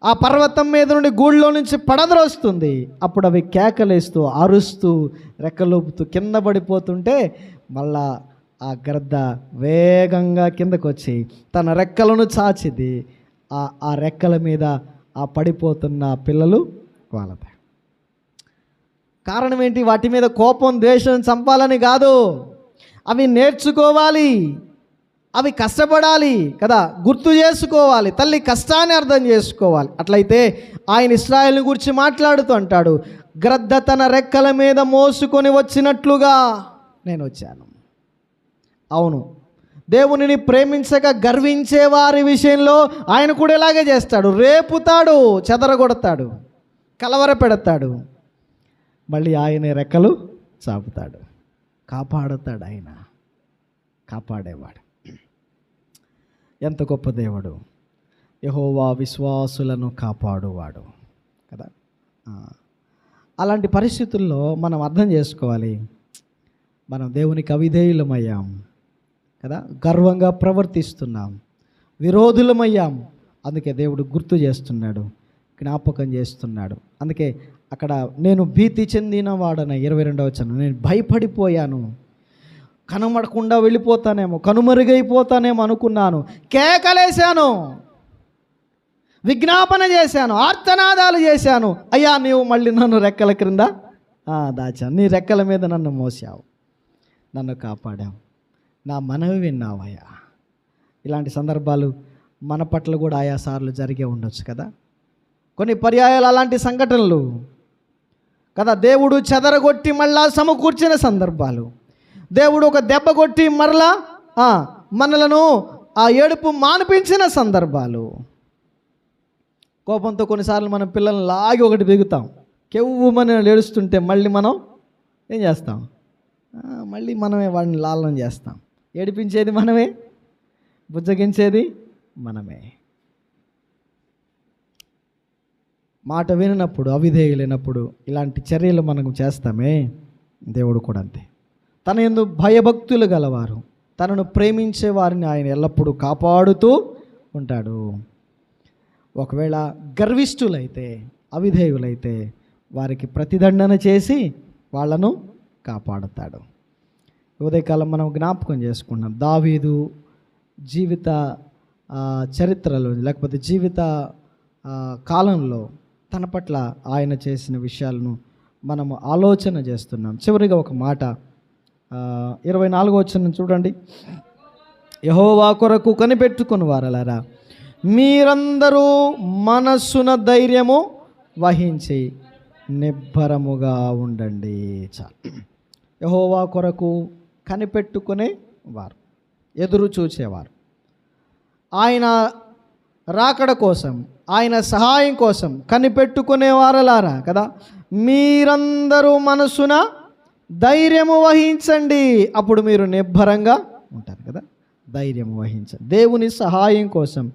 [SPEAKER 1] ఆ పర్వతం మీద నుండి గూళ్ళో నుంచి పడద్రోస్తుంది. అప్పుడు అవి కేకలేస్తూ అరుస్తూ రెక్కలోపుతూ కింద పడిపోతుంటే మళ్ళా ఆ గ్రద్ద వేగంగా కిందకు వచ్చి తన రెక్కలను చాచిది. ఆ రెక్కల మీద ఆ పడిపోతున్న పిల్లలు వాలతాయి. కారణం ఏంటి? వాటి మీద కోపం, ద్వేషం చంపాలని కాదు. అవి నేర్చుకోవాలి, అవి కష్టపడాలి కదా, గుర్తు చేసుకోవాలి, తల్లి కష్టాన్ని అర్థం చేసుకోవాలి. అట్లయితే ఆయన ఇశ్రాయేలుని గురించి మాట్లాడుతూ అంటాడు, గ్రద్ద తన రెక్కల మీద మోసుకొని వచ్చినట్లుగా నేను వచ్చాను. అవును, దేవునిని ప్రేమించక గర్వించే వారి విషయంలో ఆయన కూడా ఇలాగే చేస్తాడు. రేపుతాడు, చెదరగొడతాడు, కలవరపెడతాడు. మళ్ళీ ఆయన రెక్కలు చాపుతాడు, కాపాడుతాడు. ఆయన కాపాడేవాడు. ఎంత గొప్ప దేవుడు! యెహోవా విశ్వాసులను కాపాడువాడు కదా. అలాంటి పరిస్థితుల్లో మనం అర్థం చేసుకోవాలి, మనం దేవునికి అవిధేయులమయ్యాం కదా, గర్వంగా ప్రవర్తిస్తున్నాం, విరోధులమయ్యాం. అందుకే దేవుడు గుర్తు చేస్తున్నాడు, జ్ఞాపకం చేస్తున్నాడు. అందుకే అక్కడ నేను భీతి చెందిన వాడన 22వ వచనం, నేను భయపడిపోయాను, కనబడకుండా వెళ్ళిపోతానేమో, కనుమరుగైపోతానేమో అనుకున్నాను, కేకలేశాను, విజ్ఞాపన చేశాను, ఆర్తనాదాలు చేశాను. అయ్యా, నీవు మళ్ళీ నన్ను రెక్కల క్రింద దాచావు, నీ రెక్కల మీద నన్ను మోసావు, నన్ను కాపాడావు, నా మనవి విన్నావయ్యా. ఇలాంటి సందర్భాలు మన పట్ల కూడా ఆయాసార్లు జరిగే ఉండొచ్చు కదా. కొన్ని పర్యాయాలు అలాంటి సంఘటనలు కదా, దేవుడు చెదరగొట్టి మళ్ళా సమకూర్చిన సందర్భాలు, దేవుడు ఒక దెబ్బ కొట్టి మరలా మనలను ఆ ఏడుపు మానిపించిన సందర్భాలు. కోపంతో కొన్నిసార్లు మనం పిల్లల్ని లాగి ఒకటి బిగుతాం, కెవ్వుమని ఏడుస్తుంటే మళ్ళీ మనం ఏం చేస్తాం? మళ్ళీ మనమే వాడిని లాలన చేస్తాం. ఏడిపించేది మనమే, బుజ్జగించేది మనమే. మాట వినప్పుడు, అవిధేయులైనప్పుడు ఇలాంటి చర్యలు మనం చేస్తామే, దేవుడు కూడా అంతే. తన యందు భయభక్తులు గలవారు, తనను ప్రేమించే వారిని ఆయన ఎల్లప్పుడూ కాపాడుతూ ఉంటాడు. ఒకవేళ గర్విష్ఠులైతే, అవిధేయులైతే వారికి ప్రతిదండన చేసి వాళ్ళను కాపాడుతాడు. ఉదయకాలం మనం జ్ఞాపకం చేసుకున్నాం, దావీదు జీవిత చరిత్రలో లేకపోతే జీవిత కాలంలో తన పట్ల ఆయన చేసిన విషయాలను మనము ఆలోచన చేస్తున్నాం. చివరిగా ఒక మాట 24వ వచనం చూడండి. యెహోవా కొరకు కనిపెట్టుకుని వారలారా, మీరందరూ మనస్సున ధైర్యము వహించి నిబ్బరముగా ఉండండి. చాలు. యెహోవా కొరకు కనిపెట్టుకునే వారు, ఎదురు చూచేవారు, ఆయన రాకడ కోసం, ఆయన సహాయం కోసం కనిపెట్టుకునేవారలారా కదా, మీరందరూ మనసున ధైర్యము వహించండి, అప్పుడు మీరు నిబ్బరంగా ఉంటారు కదా. ధైర్యము వహించండి. దేవుని సహాయం కోసం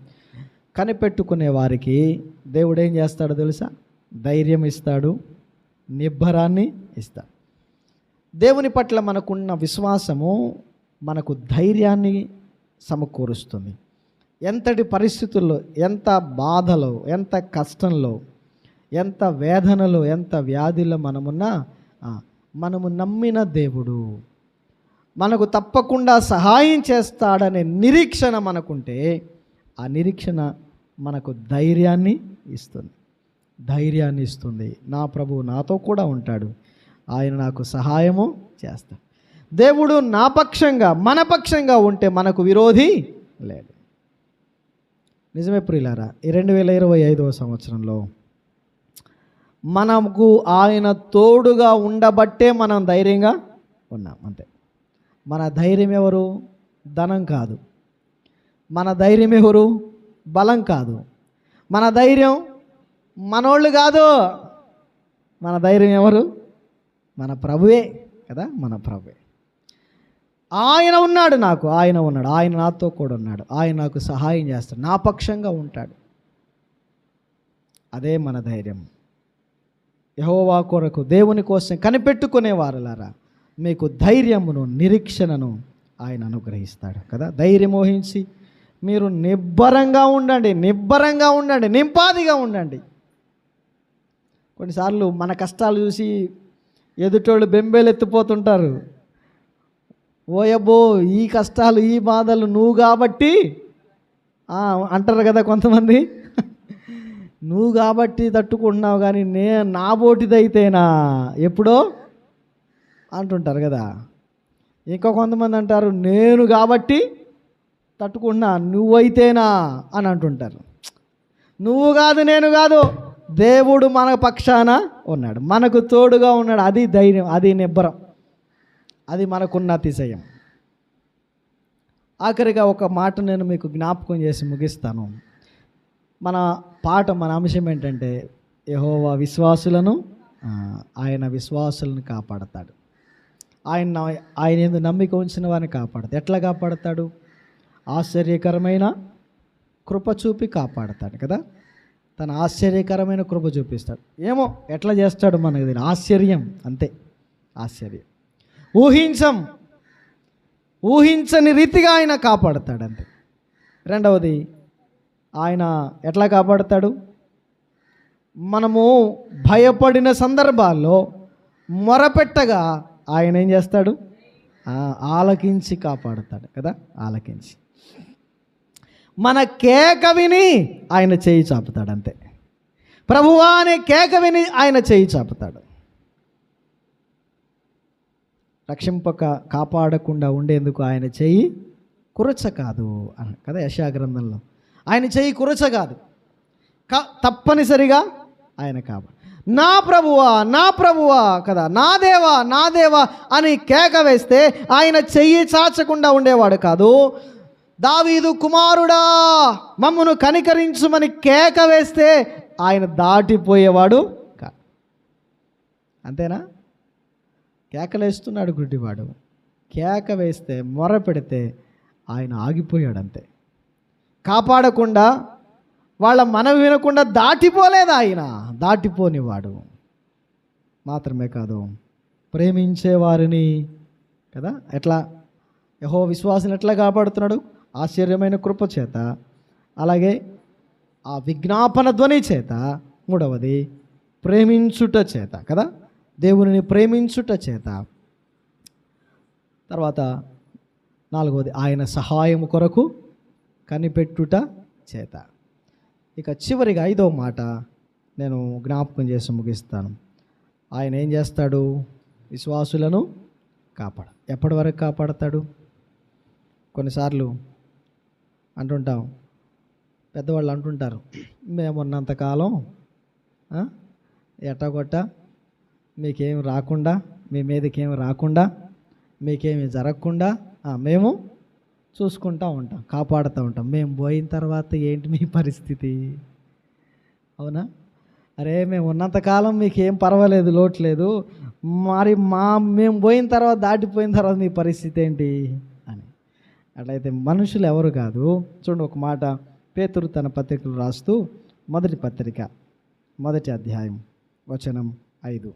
[SPEAKER 1] కనిపెట్టుకునే వారికి దేవుడు ఏం చేస్తాడో తెలుసా? ధైర్యం ఇస్తాడు, నిబ్బరాన్ని ఇస్తాడు. దేవుని పట్ల మనకున్న విశ్వాసము మనకు ధైర్యాన్ని సమకూరుస్తుంది. ఎంతటి పరిస్థితుల్లో, ఎంత బాధలో, ఎంత కష్టంలో, ఎంత వేదనలో, ఎంత వ్యాధిలో మనమున్నా, మనము నమ్మిన దేవుడు మనకు తప్పకుండా సహాయం చేస్తాడనే నిరీక్షణ మనకుంటే, ఆ నిరీక్షణ మనకు ధైర్యాన్ని ఇస్తుంది. ధైర్యాన్ని ఇస్తుంది. నా ప్రభువు నాతో కూడా ఉంటాడు, ఆయన నాకు సహాయము చేస్తాడు. దేవుడు నా పక్షంగా, మన పక్షంగా ఉంటే మనకు విరోధి లేడు. నిజమే ప్రియులారా, ఈ 2025వ సంవత్సరంలో మనకు ఆయన తోడుగా ఉండబట్టే మనం ధైర్యంగా ఉన్నాం. అంతే. మన ధైర్యం ఎవరు? ధనం కాదు. మన ధైర్యం ఎవరు? బలం కాదు. మన ధైర్యం మనోళ్ళు కాదు. మన ధైర్యం ఎవరు? మన ప్రభువే కదా, మన ప్రభువే. ఆయన ఉన్నాడు నాకు, ఆయన ఉన్నాడు, ఆయన నాతో కూడా ఉన్నాడు, ఆయన నాకు సహాయం చేస్తాడు, నా పక్షంగా ఉంటాడు. అదే మన ధైర్యం. యెహోవా కొరకు, దేవుని కోసం కనిపెట్టుకునే వారలారా, మీకు ధైర్యమును, నిరీక్షణను ఆయన అనుగ్రహిస్తాడు కదా. ధైర్యం వహించి మీరు నిబ్బరంగా ఉండండి, నిబ్బరంగా ఉండండి, నింపాదిగా ఉండండి. కొన్నిసార్లు మన కష్టాలు చూసి ఎదుటోళ్ళు బెంబేలు ఎత్తిపోతుంటారు. ఓయబ్బో, ఈ కష్టాలు, ఈ బాధలు నువ్వు కాబట్టి అంటారు కదా కొంతమంది. నువ్వు కాబట్టి తట్టుకుంటున్నావు, కానీ నా బోటిదైతేనా ఎప్పుడో అంటుంటారు కదా. ఇంకా కొంతమంది అంటారు, నేను కాబట్టి తట్టుకుంటున్నా, నువ్వైతేనా అని అంటుంటారు. నువ్వు కాదు, నేను కాదు, దేవుడు మన పక్షాన ఉన్నాడు, మనకు తోడుగా ఉన్నాడు. అది ధైర్యం, అది నిబ్బరం, అది మనకున్న అతిశయం. ఆఖరిగా ఒక మాట నేను మీకు జ్ఞాపకం చేసి ముగిస్తాను. మన అంశం ఏంటంటే, యెహోవా విశ్వాసులను ఆయన విశ్వాసులను కాపాడతాడు. ఆయన యందు నమ్మిక ఉంచిన వారిని కాపాడతాడు. ఎట్లా కాపాడతాడు? ఆశ్చర్యకరమైన కృప చూపి కాపాడతాడు కదా. తన ఆశ్చర్యకరమైన కృప చూపిస్తాడు. ఏమో ఎట్లా చేస్తాడు మనకు తెలియదు. ఆశ్చర్యం, అంతే, ఆశ్చర్యం. ఊహించని రీతిగా ఆయన కాపాడతాడు, అంతే. రెండవది, ఆయన ఎట్లా కాపాడతాడు? మనము భయపడిన సందర్భాల్లో మొరపెట్టగా ఆయన ఏం చేస్తాడు? ఆలకించి కాపాడుతాడు కదా. ఆలకించి మన కేక విని ఆయన చేయి చాపుతాడు, అంతే. ప్రభువా అనే కేక విని ఆయన చేయి చాపుతాడు. రక్షింపక కాపాడకుండా ఉండేందుకు ఆయన చేయి కురచ కాదు అని కదా యెషయా గ్రంథంలో. ఆయన చేయి కురచ కాదు, తప్పనిసరిగా ఆయన కాపాడు. నా ప్రభువా, నా ప్రభువా కదా, నా దేవా, నా దేవా అని కేక వేస్తే ఆయన చెయ్యి చాచకుండా ఉండేవాడు కాదు. దావీదు కుమారుడా మమ్మను కనికరించుమని కేక వేస్తే ఆయన దాటిపోయేవాడు కాదు. అంతేనా? కేకలేస్తున్నాడు గుడ్డివాడు, కేక వేస్తే మొర పెడితే ఆయన ఆగిపోయాడు, అంతే. కాపాడకుండా, వాళ్ళ మనవి వినకుండా దాటిపోలేదు ఆయన, దాటిపోనివాడు. మాత్రమే కాదు, ప్రేమించేవారిని కదా ఎట్లా యెహోవా విశ్వాసుని ఎట్లా కాపాడుతున్నాడు? ఆశ్చర్యమైన కృప చేత, అలాగే ఆ విజ్ఞాపన ధ్వని చేత. మూడవది, ప్రేమించుట చేత కదా, దేవునిని ప్రేమించుట చేత. తర్వాత నాలుగవది, ఆయన సహాయం కొరకు కనిపెట్టుట చేత. ఇక చివరిగా ఐదవ మాట నేను జ్ఞాపకం చేసి ముగిస్తాను. ఆయన ఏం చేస్తాడు? విశ్వాసులను ఎప్పటి వరకు కాపాడతాడు? కొన్నిసార్లు అంటుంటాం, పెద్దవాళ్ళు అంటుంటారు, మేమున్నంతకాలం ఎట్టగొట్ట మీకేమి రాకుండా, మీ మీదకి ఏమి రాకుండా, మీకేమి జరగకుండా మేము చూసుకుంటూ ఉంటాం, కాపాడుతూ ఉంటాం. మేము పోయిన తర్వాత ఏంటి మీ పరిస్థితి? అవునా? అరే మేము ఉన్నంతకాలం మీకేం పర్వాలేదు, లోటు లేదు, మరి మేము పోయిన తర్వాత, దాటిపోయిన తర్వాత మీ పరిస్థితి ఏంటి అని. అట్లయితే మనుషులు ఎవరు కాదు. చూడండి ఒక మాట, పేతురు తన పత్రికలు రాస్తూ, మొదటి పత్రిక 1వ అధ్యాయం వచనం 5.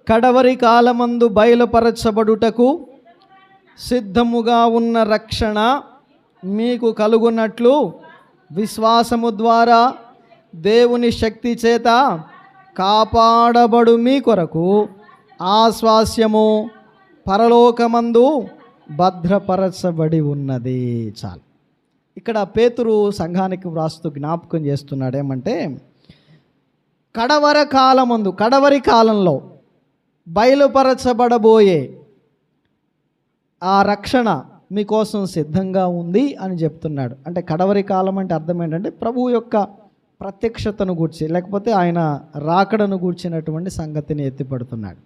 [SPEAKER 1] కడవరి కాలమందు బయలుపరచబడుటకు సిద్ధముగా ఉన్న రక్షణ మీకు కలుగునట్లు విశ్వాసము ద్వారా దేవుని శక్తి చేత కాపాడబడు మీ కొరకు ఆశ్వాస్యము పరలోకమందు భద్రపరచబడి ఉన్నది. చాలు. ఇక్కడ పేతురు సంఘానికి వ్రాస్తూ జ్ఞాపకం చేస్తున్నాడు ఏమంటే, కడవరి కాలంలో బయలుపరచబడబోయే ఆ రక్షణ మీకోసం సిద్ధంగా ఉంది అని చెప్తున్నాడు. అంటే కడవరి కాలం అంటే అర్థం ఏంటంటే, ప్రభువు యొక్క ప్రత్యక్షతను గూర్చి, లేకపోతే ఆయన రాకడను గూర్చినటువంటి సంగతిని ఎత్తిపడుతున్నాడు.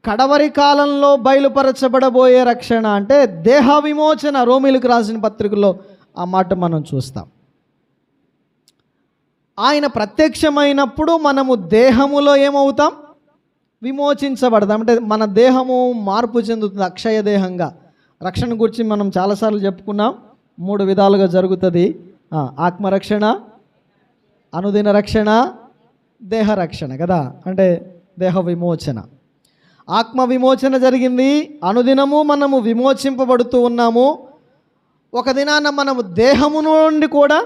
[SPEAKER 1] కడవరి కాలంలో బయలుపరచబడబోయే రక్షణ అంటే దేహ విమోచన. రోమీలకు రాసిన పత్రికలో ఆ మాట మనం చూస్తాం. ఆయన ప్రత్యక్షమైనప్పుడు మనము దేహములో ఏమవుతాం? విమోచించబడతాం. అంటే మన దేహము మార్పు చెందుతుంది అక్షయ దేహంగా. రక్షణ గురించి మనం చాలాసార్లు చెప్పుకున్నాం. 3 విధాలుగా జరుగుతుంది. ఆత్మరక్షణ, అనుదిన రక్షణ, దేహ రక్షణ కదా. అంటే దేహ విమోచన, ఆత్మ విమోచన జరిగింది. అనుదినము మనము విమోచింపబడుతూ ఉన్నాము. ఒక దినాన మనము దేహము నుండి కూడా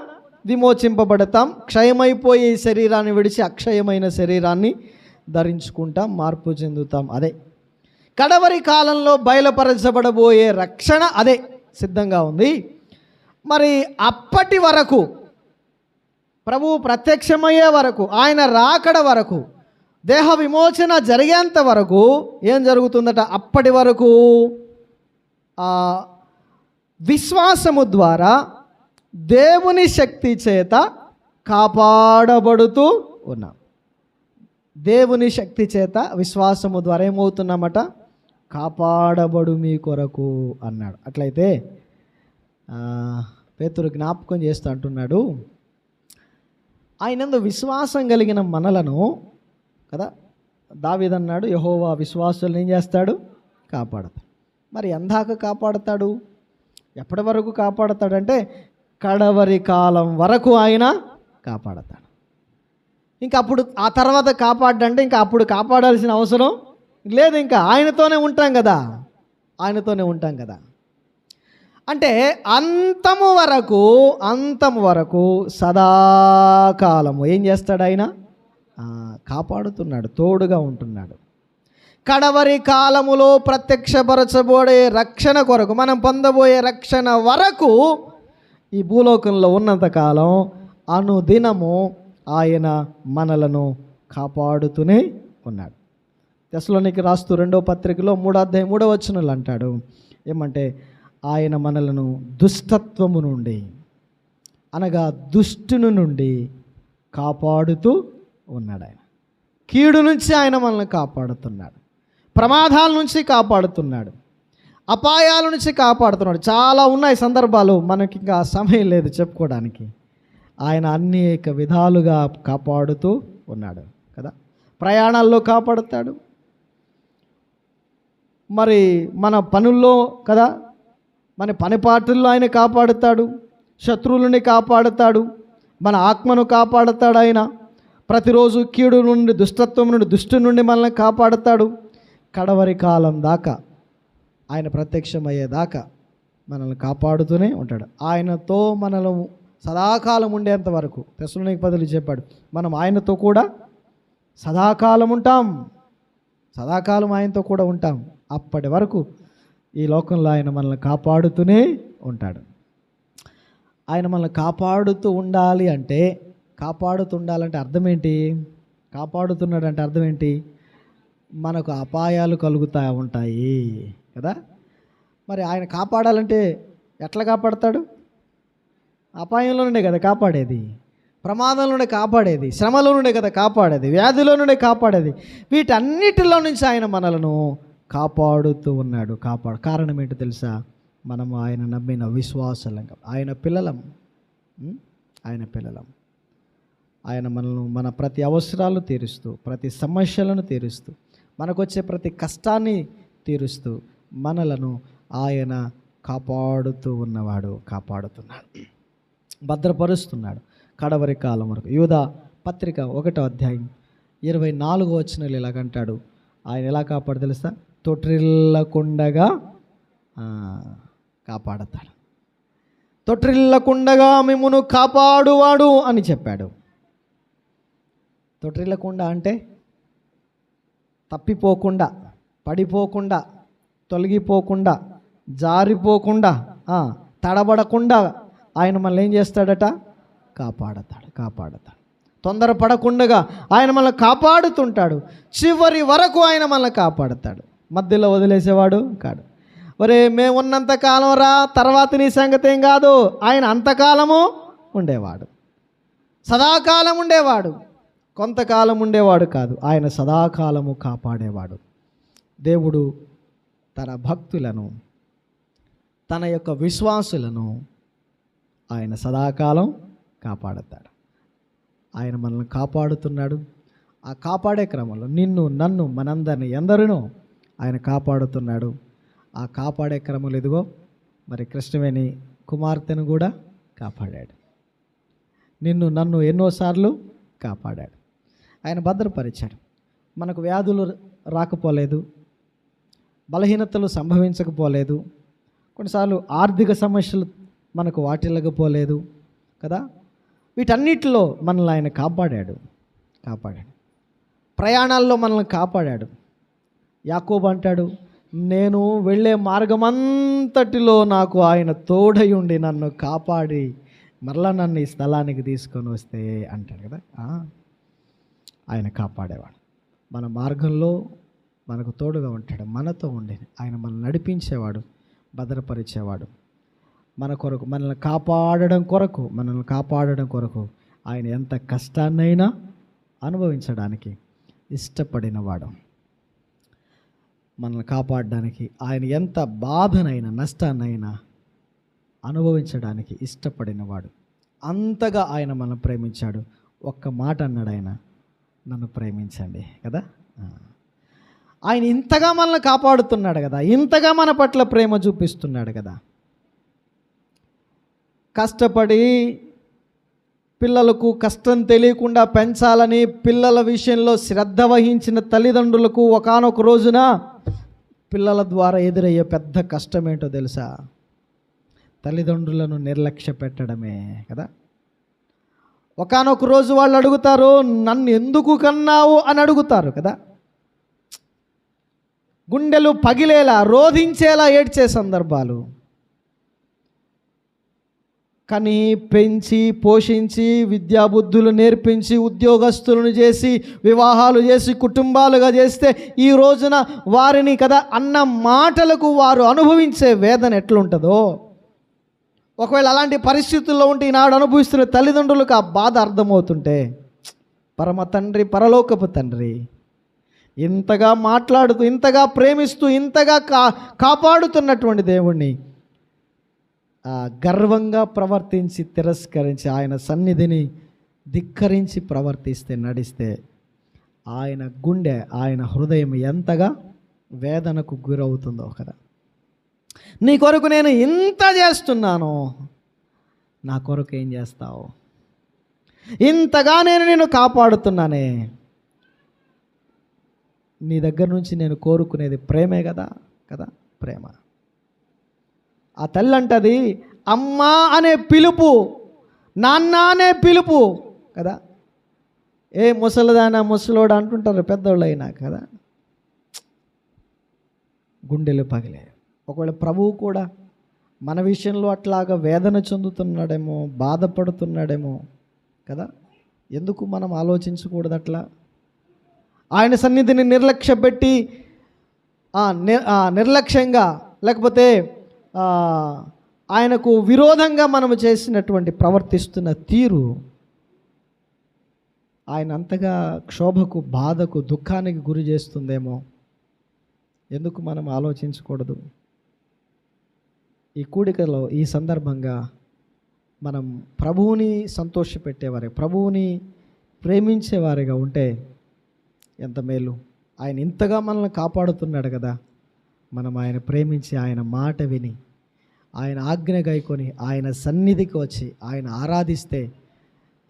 [SPEAKER 1] విమోచింపబడతాం. క్షయమైపోయే ఈ శరీరాన్ని విడిచి అక్షయమైన శరీరాన్ని ధరించుకుంటాం, మార్పు చెందుతాం. అదే కడవరి కాలంలో బయలుపరచబడబోయే రక్షణ, అదే సిద్ధంగా ఉంది. మరి అప్పటి వరకు, ప్రభువు ప్రత్యక్షమయ్యే వరకు, ఆయన రాకడ వరకు, దేహ విమోచన జరిగేంత వరకు ఏం జరుగుతుందట? అప్పటి వరకు విశ్వాసము ద్వారా దేవుని శక్తి చేత కాపాడబడుతూ ఉన్నాం. దేవుని శక్తి చేత విశ్వాసము ద్వారా ఏమవుతున్నామట? కాపాడబడు మీ కొరకు అన్నాడు. అట్లయితే పేతురు జ్ఞాపకం చేస్తూ అంటున్నాడు, ఆయనందు విశ్వాసం కలిగిన మనలను కదా, దావీదన్నాడు, యెహోవా విశ్వాసులను ఏం చేస్తాడు? కాపాడతాడు. మరి ఎందాక కాపాడతాడు? ఎప్పటి వరకు కాపాడతాడంటే కడవరి కాలం వరకు ఆయన కాపాడతాడు. ఇంకా అప్పుడు ఆ తర్వాత కాపాడంటే ఇంకా అప్పుడు కాపాడాల్సిన అవసరం లేదు. ఇంకా ఆయనతోనే ఉంటాం కదా, ఆయనతోనే ఉంటాం కదా. అంటే అంతము వరకు సదాకాలము ఏం చేస్తాడు? ఆయన కాపాడుతున్నాడు, తోడుగా ఉంటున్నాడు. కడవరి కాలములో ప్రత్యక్షపరచబడే రక్షణ కొరకు, మనం పొందబోయే రక్షణ వరకు ఈ భూలోకంలో ఉన్నంతకాలం అనుదినము ఆయన మనలను కాపాడుతూనే ఉన్నాడు. తెస్సలోనికి రాస్తూ 2వ పత్రికలో 3వ అధ్యాయం 3వ వచనంలో అంటాడు ఏమంటే, ఆయన మనలను దుష్టత్వము నుండి, అనగా దుష్టుని నుండి కాపాడుతూ ఉన్నాడు. ఆయన కీడు నుంచి ఆయన మనల్ని కాపాడుతున్నాడు, ప్రమాదాల నుంచి కాపాడుతున్నాడు, అపాయాల నుంచి కాపాడుతున్నాడు. చాలా ఉన్నాయి సందర్భాలు, మనకి ఇంకా సమయం లేదు చెప్పుకోవడానికి. ఆయన అనేక విధాలుగా కాపాడుతూ ఉన్నాడు కదా. ప్రయాణాల్లో కాపాడుతాడు, మరి మన పనుల్లో కదా, మన పనిపాటుల్లో ఆయన కాపాడుతాడు, శత్రువులని కాపాడుతాడు, మన ఆత్మను కాపాడుతాడు. ఆయన ప్రతిరోజు కీడు నుండి, దుష్టత్వం నుండి, దుష్టు నుండి మనల్ని కాపాడుతాడు. కడవరి కాలం దాకా, ఆయన ప్రత్యక్షమయ్యేదాకా మనల్ని కాపాడుతూనే ఉంటాడు. ఆయనతో మనలో సదాకాలం ఉండేంత వరకు తెస్సలోనికి పౌలు చెప్పాడు, మనం ఆయనతో కూడా సదాకాలం ఉంటాం, సదాకాలం ఆయనతో కూడా ఉంటాం. అప్పటి వరకు ఈ లోకంలో ఆయన మనల్ని కాపాడుతూనే ఉంటాడు. ఆయన మనల్ని కాపాడుతూ ఉండాలి అంటే, కాపాడుతుండాలంటే అర్థం ఏంటి? కాపాడుతున్నాడు అంటే అర్థం ఏంటి? మనకు అపాయాలు కలుగుతూ ఉంటాయి కదా. మరి ఆయన కాపాడాలంటే ఎట్లా కాపాడతాడు? అపాయంలో నుండే కదా కాపాడేది, ప్రమాదంలో నుండే కాపాడేది, శ్రమలో నుండే కదా కాపాడేది, వ్యాధిలో నుండే కాపాడేది. వీటన్నిటిలో నుంచి ఆయన మనలను కాపాడుతూ ఉన్నాడు. కారణం ఏంటో తెలుసా? మనము ఆయన నమ్మిన విశ్వాసులం, ఆయన పిల్లలం. ఆయన మనల్ని, మన ప్రతి అవసరాలు తీరుస్తూ, ప్రతి సమస్యలను తీరుస్తూ, మనకొచ్చే ప్రతి కష్టాన్ని తీరుస్తూ మనలను ఆయన కాపాడుతూ ఉన్నవాడు, కాపాడుతున్నాడు, భద్రపరుస్తున్నాడు కడవరి కాలం వరకు. యూదా పత్రిక 1వ అధ్యాయం 24వ వచనంలో ఇలాగంటాడు, ఆయన ఎలా కాపాడు తెలుసా? తొట్రిల్లకుండగా కాపాడతాడు, తొట్రిల్లకుండగా మిమ్మును కాపాడువాడు అని చెప్పాడు. తొట్రిల్లకుండా అంటే తప్పిపోకుండా, పడిపోకుండా, తొలగిపోకుండా, జారిపోకుండా, తడబడకుండా ఆయన మనల్ని ఏం చేస్తాడట? కాపాడతాడు. తొందరపడకుండా ఆయన మనల్ని కాపాడుతుంటాడు. చివరి వరకు ఆయన మనల్ని కాపాడుతాడు, మధ్యలో వదిలేసేవాడు కాడు. ఒరే మేము ఉన్నంత కాలం రా, తర్వాత నీ సంగతి ఏం కాదు. ఆయన అంతకాలము ఉండేవాడు, సదాకాలం ఉండేవాడు, కొంతకాలం ఉండేవాడు కాదు. ఆయన సదాకాలము కాపాడేవాడు. దేవుడు తన భక్తులను, తన యొక్క విశ్వాసులను ఆయన సదాకాలం కాపాడుతాడు. ఆయన మనల్ని కాపాడుతున్నాడు. ఆ కాపాడే క్రమంలో నిన్ను, నన్ను, మనందరినీ, ఎందరినో ఆయన కాపాడుతున్నాడు. ఆ కాపాడే క్రమంలో ఇదిగో మరి కృష్ణవేణి కుమార్తెను కూడా కాపాడాడు. నిన్ను, నన్ను ఎన్నోసార్లు కాపాడాడు. ఆయన భద్రపరిచాడు. మనకు వ్యాధులు రాకపోలేదు, బలహీనతలు సంభవించకపోలేదు, కొన్నిసార్లు ఆర్థిక సమస్యలు మనకు వాటిల్లకపోలేదు కదా. వీటన్నిటిలో మనల్ని ఆయన కాపాడాడు. ప్రయాణాల్లో మనల్ని కాపాడాడు. యాకోబు అంటాడు, నేను వెళ్ళే మార్గమంతటిలో నాకు ఆయన తోడై ఉండి నన్ను కాపాడి మరలా నన్ను ఈ స్థలానికి తీసుకొని వస్తే అంటాడు కదా. ఆయన కాపాడేవాడు, మన మార్గంలో మనకు తోడుగా ఉంటాడు, మనతో ఉండి ఆయన మనల్ని నడిపించేవాడు, భద్రపరిచేవాడు. మన కొరకు మనల్ని కాపాడడం కొరకు ఆయన ఎంత కష్టాన్నైనా అనుభవించడానికి ఇష్టపడినవాడు. మనల్ని కాపాడడానికి ఆయన ఎంత బాధనైనా నష్టాన్నైనా అనుభవించడానికి ఇష్టపడినవాడు. అంతగా ఆయన మనల్ని ప్రేమించాడు. ఒక్క మాట అన్నాడు ఆయన, నన్ను ప్రేమించండి కదా. ఆయన ఇంతగా మనల్ని కాపాడుతున్నాడు కదా, ఇంతగా మన పట్ల ప్రేమ చూపిస్తున్నాడు కదా. కష్టపడి పిల్లలకు కష్టం తెలియకుండా పెంచాలని పిల్లల విషయంలో శ్రద్ధ వహించిన తల్లిదండ్రులకు ఒకానొక రోజున పిల్లల ద్వారా ఎదురయ్యే పెద్ద కష్టం ఏంటో తెలుసా? తల్లిదండ్రులను నిర్లక్ష్య పెట్టడమే కదా. ఒకానొక రోజు వాళ్ళు అడుగుతారు, నన్ను ఎందుకు కన్నావు అని అడుగుతారు కదా. గుండెలు పగిలేలా రోధించేలా ఏడ్చే సందర్భాలు. కానీ పెంచి పోషించి విద్యాబుద్ధులు నేర్పించి ఉద్యోగస్తులను చేసి వివాహాలు చేసి కుటుంబాలుగా చేస్తే ఈ రోజున వారిని కదా అన్న మాటలకు వారు అనుభవించే వేదన ఎట్లుంటుందో, ఒకవేళ అలాంటి పరిస్థితుల్లో ఉంటే ఈనాడు అనుభవిస్తున్న తల్లిదండ్రులకు ఆ బాధ అర్థమవుతుంటే, పరమ తండ్రి, పరలోకపు తండ్రి ఇంతగా మాట్లాడుతూ, ఇంతగా ప్రేమిస్తూ, ఇంతగా కాపాడుతున్నటువంటి దేవుణ్ణి గర్వంగా ప్రవర్తించి తిరస్కరించి ఆయన సన్నిధిని ధిక్కరించి నడిస్తే ఆయన గుండె, ఆయన హృదయం ఎంతగా వేదనకు గురవుతుందో కదా. నీ కొరకు నేను ఇంత చేస్తున్నాను, నా కొరకు ఏం చేస్తావు? ఇంతగా నేను నిన్ను కాపాడుతున్నానే, నీ దగ్గర నుంచి నేను కోరుకునేది ప్రేమే కదా ప్రేమ. ఆ తల్లి అంటది, అమ్మా అనే పిలుపు, నాన్న అనే పిలుపు కదా. ఏ ముసలిదానా ముసలోడు అంటుంటారు పెద్దోళ్ళు అయినా కదా. గుండెలు పగిలే. ఒకవేళ ప్రభువు కూడా మన విషయంలో అట్లాగా వేదన చెందుతున్నాడేమో, బాధపడుతున్నాడేమో కదా. ఎందుకు మనం ఆలోచించకూడదు అట్లా? ఆయన సన్నిధిని నిర్లక్ష్య పెట్టి నిర్లక్ష్యంగా లేకపోతే ఆయనకు విరోధంగా మనము చేసినటువంటి ప్రవర్తిస్తున్న తీరు ఆయన అంతగా క్షోభకు, బాధకు, దుఃఖానికి గురి చేస్తుందేమో. ఎందుకు మనం ఆలోచించకూడదు? ఈ కూడికలో ఈ సందర్భంగా మనం ప్రభువుని సంతోషపెట్టేవారే, ప్రభువుని ప్రేమించేవారిగా ఉంటే ఎంత మేలు. ఆయన ఇంతగా మనల్ని కాపాడుతున్నాడు కదా. మనం ఆయన ప్రేమించి, ఆయన మాట విని, ఆయన ఆజ్ఞ గైకొని, ఆయన సన్నిధికి వచ్చి ఆయన ఆరాధిస్తే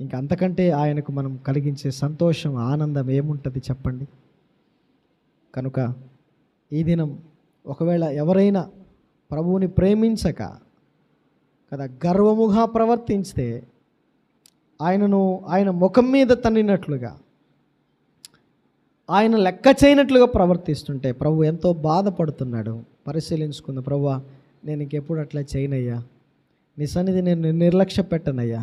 [SPEAKER 1] ఇంక అంతకంటే ఆయనకు మనం కలిగించే సంతోషం, ఆనందం ఏముంటుంది చెప్పండి? కనుక ఈ దినం ఒకవేళ ఎవరైనా ప్రభువుని ప్రేమించక కదా గర్వముగా ప్రవర్తించితే, ఆయన ముఖం మీద తన్నినట్లుగా, ఆయన లెక్క చేయనట్లుగా ప్రవర్తిస్తుంటే ప్రభు ఎంతో బాధపడుతున్నాడు. పరిశీలించుకుందాం. ప్రభువా, నేను ఇంకెప్పుడు అట్లా చేయనయ్యా, నీ సన్నిధి నేను నిర్లక్ష్య పెట్టనయ్యా,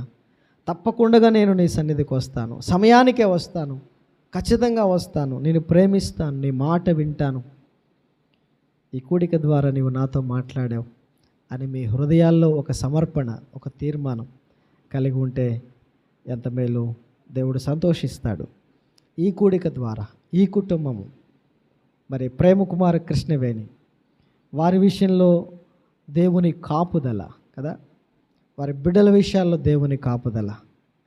[SPEAKER 1] తప్పకుండా నేను నీ సన్నిధికి వస్తాను, సమయానికే వస్తాను, ఖచ్చితంగా వస్తాను, నేను ప్రేమిస్తాను, నీ మాట వింటాను, ఈ కూడిక ద్వారా నీవు నాతో మాట్లాడావు అని మీ హృదయాల్లో ఒక సమర్పణ, ఒక తీర్మానం కలిగి ఉంటే ఎంత మేలు. దేవుడు సంతోషిస్తాడు. ఈ కూడిక ద్వారా ఈ కుటుంబము మరి ప్రేమకుమార కృష్ణవేణి వారి విషయంలో దేవుని కాపుదల కదా, వారి బిడ్డల విషయాల్లో దేవుని కాపుదల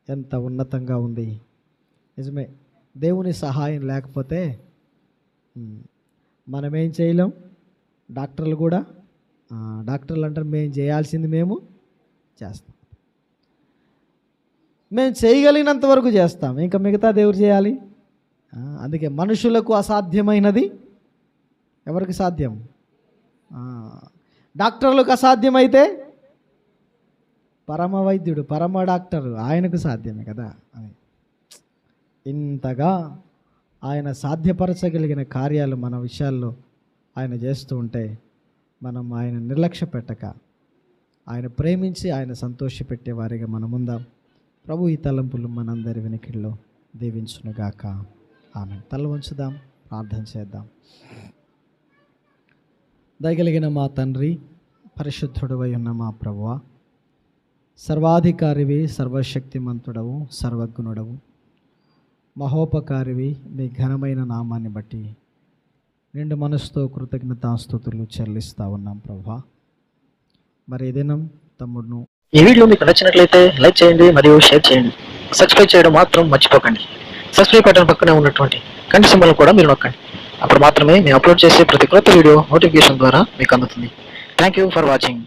[SPEAKER 1] ఎంత ఉన్నతంగా ఉంది. నిజమే, దేవుని సహాయం లేకపోతే మనమేం చేయలేం. డాక్టర్లు అంటారు, మేము చేయాల్సింది మేము చేస్తాం, మేము చేయగలిగినంత వరకు చేస్తాం, ఇంకా మిగతా దేవుడు చేయాలి. అందుకే మనుషులకు అసాధ్యమైనది ఎవరికి సాధ్యం? డాక్టర్లకు అసాధ్యమైతే పరమ వైద్యుడు, పరమ డాక్టరు ఆయనకు సాధ్యమే కదా. ఇంతగా ఆయన సాధ్యపరచగలిగిన కార్యాలు మన విషయాల్లో ఆయన చేస్తూ ఉంటే మనం ఆయన నిర్లక్ష్య పెట్టక ఆయన ప్రేమించి ఆయన సంతోషపెట్టే వారిగా మనం ఉందాం. ప్రభు ఈ తలంపులు మనందరి వెనుకల్లో దీవించునుగాక. ఆమె తల వంచుదాం, ప్రార్థన చేద్దాం. దయగలిగిన మా తండ్రి, పరిశుద్ధుడవై ఉన్న మా ప్రభువా, సర్వాధికారివి, సర్వశక్తిమంతుడవు, సర్వజ్ఞుడవు, మహోపకారివి, మీ ఘనమైన నామాన్ని బట్టి నిండు మనసుతో కృతజ్ఞతాస్తుతులు చెల్లిస్తూ ఉన్నాం ప్రభువా. మరి ఈ దినం తమ్ముడును
[SPEAKER 2] ఈ వీడియో మీకు నచ్చినట్లయితే లైక్ చేయండి మరియు షేర్ చేయండి. సబ్స్క్రైబ్ చేయడం మాత్రం మర్చిపోకండి. సబ్స్క్రైబ్ బటన్ పక్కనే ఉన్నటువంటి గంట సింబల్ కూడా మీరు నొక్కండి. అప్పుడు మాత్రమే మేము అప్లోడ్ చేసే ప్రతి కొత్త వీడియో నోటిఫికేషన్ ద్వారా మీకు అందుతుంది. Thank you for watching.